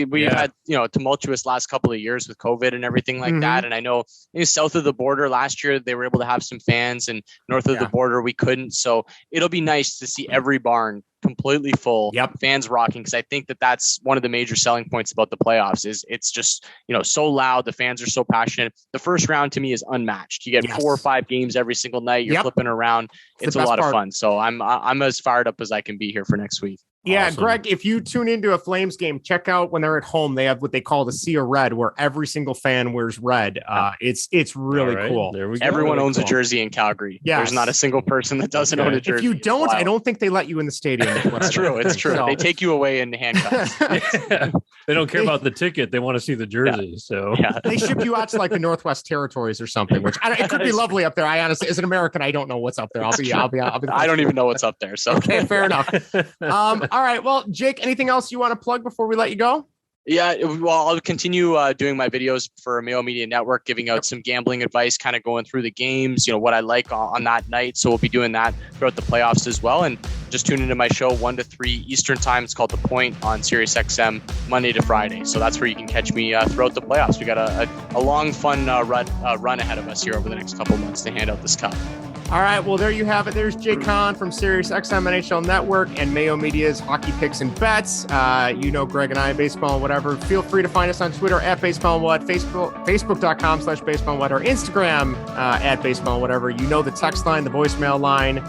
Speaker 8: We've had, a tumultuous last couple of years with COVID and everything like that. And I know south of the border last year, they were able to have some fans, and north of the border, we couldn't. So it'll be nice to see every barn completely full, fans rocking. Cause I think that's one of the major selling points about the playoffs is it's just, so loud. The fans are so passionate. The first round to me is unmatched. You get 4 or 5 games every single night. You're flipping around. It's a lot of fun. So I'm as fired up as I can be here for next week.
Speaker 1: Yeah, awesome. Greg, if you tune into a Flames game, check out when they're at home. They have what they call the Sea of Red, where every single fan wears red. It's really cool.
Speaker 6: There we go.
Speaker 8: Everyone owns a jersey in Calgary.
Speaker 1: Yes.
Speaker 8: There's not a single person that doesn't own a jersey.
Speaker 1: If you don't, I don't think they let you in the stadium.
Speaker 8: It's true. So. They take you away in handcuffs.
Speaker 6: They don't care about the ticket. They want to see the jersey. So
Speaker 1: they ship you out to like the Northwest Territories or something, which it could be lovely up there. I honestly, as an American, I don't know what's up there.
Speaker 8: I don't even know what's up there. So
Speaker 1: okay, fair enough. All right. Well, Jake, anything else you want to plug before we let you go?
Speaker 8: Yeah, well, I'll continue doing my videos for Mayo Media Network, giving out some gambling advice, kind of going through the games, what I like on that night. So we'll be doing that throughout the playoffs as well. And just tune into my show 1 to 3 Eastern time. It's called The Point on SiriusXM Monday to Friday. So that's where you can catch me throughout the playoffs. We got a long, fun run ahead of us here over the next couple months to hand out this cup.
Speaker 1: All right, well, there you have it. There's Jake Hahn from SiriusXM NHL Network and Mayo Media's Hockey Picks and Bets. Greg and I, Baseball and Whatever. Feel free to find us on Twitter at Baseball and What, Facebook.com/Baseball and What, or Instagram at Baseball and Whatever. The text line, the voicemail line.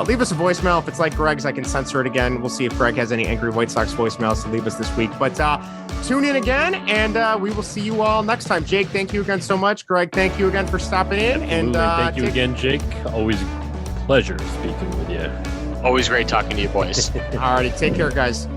Speaker 1: leave us a voicemail. If it's like Greg's, I can censor it again. We'll see if Greg has any angry White Sox voicemails to leave us this week. But tune in again, and we will see you all next time. Jake, thank you again so much. Greg, thank you again for stopping in.
Speaker 6: Absolutely. And thank you again, Jake. Always a pleasure speaking with you.
Speaker 8: Always great talking to you boys.
Speaker 1: All righty, take care, guys.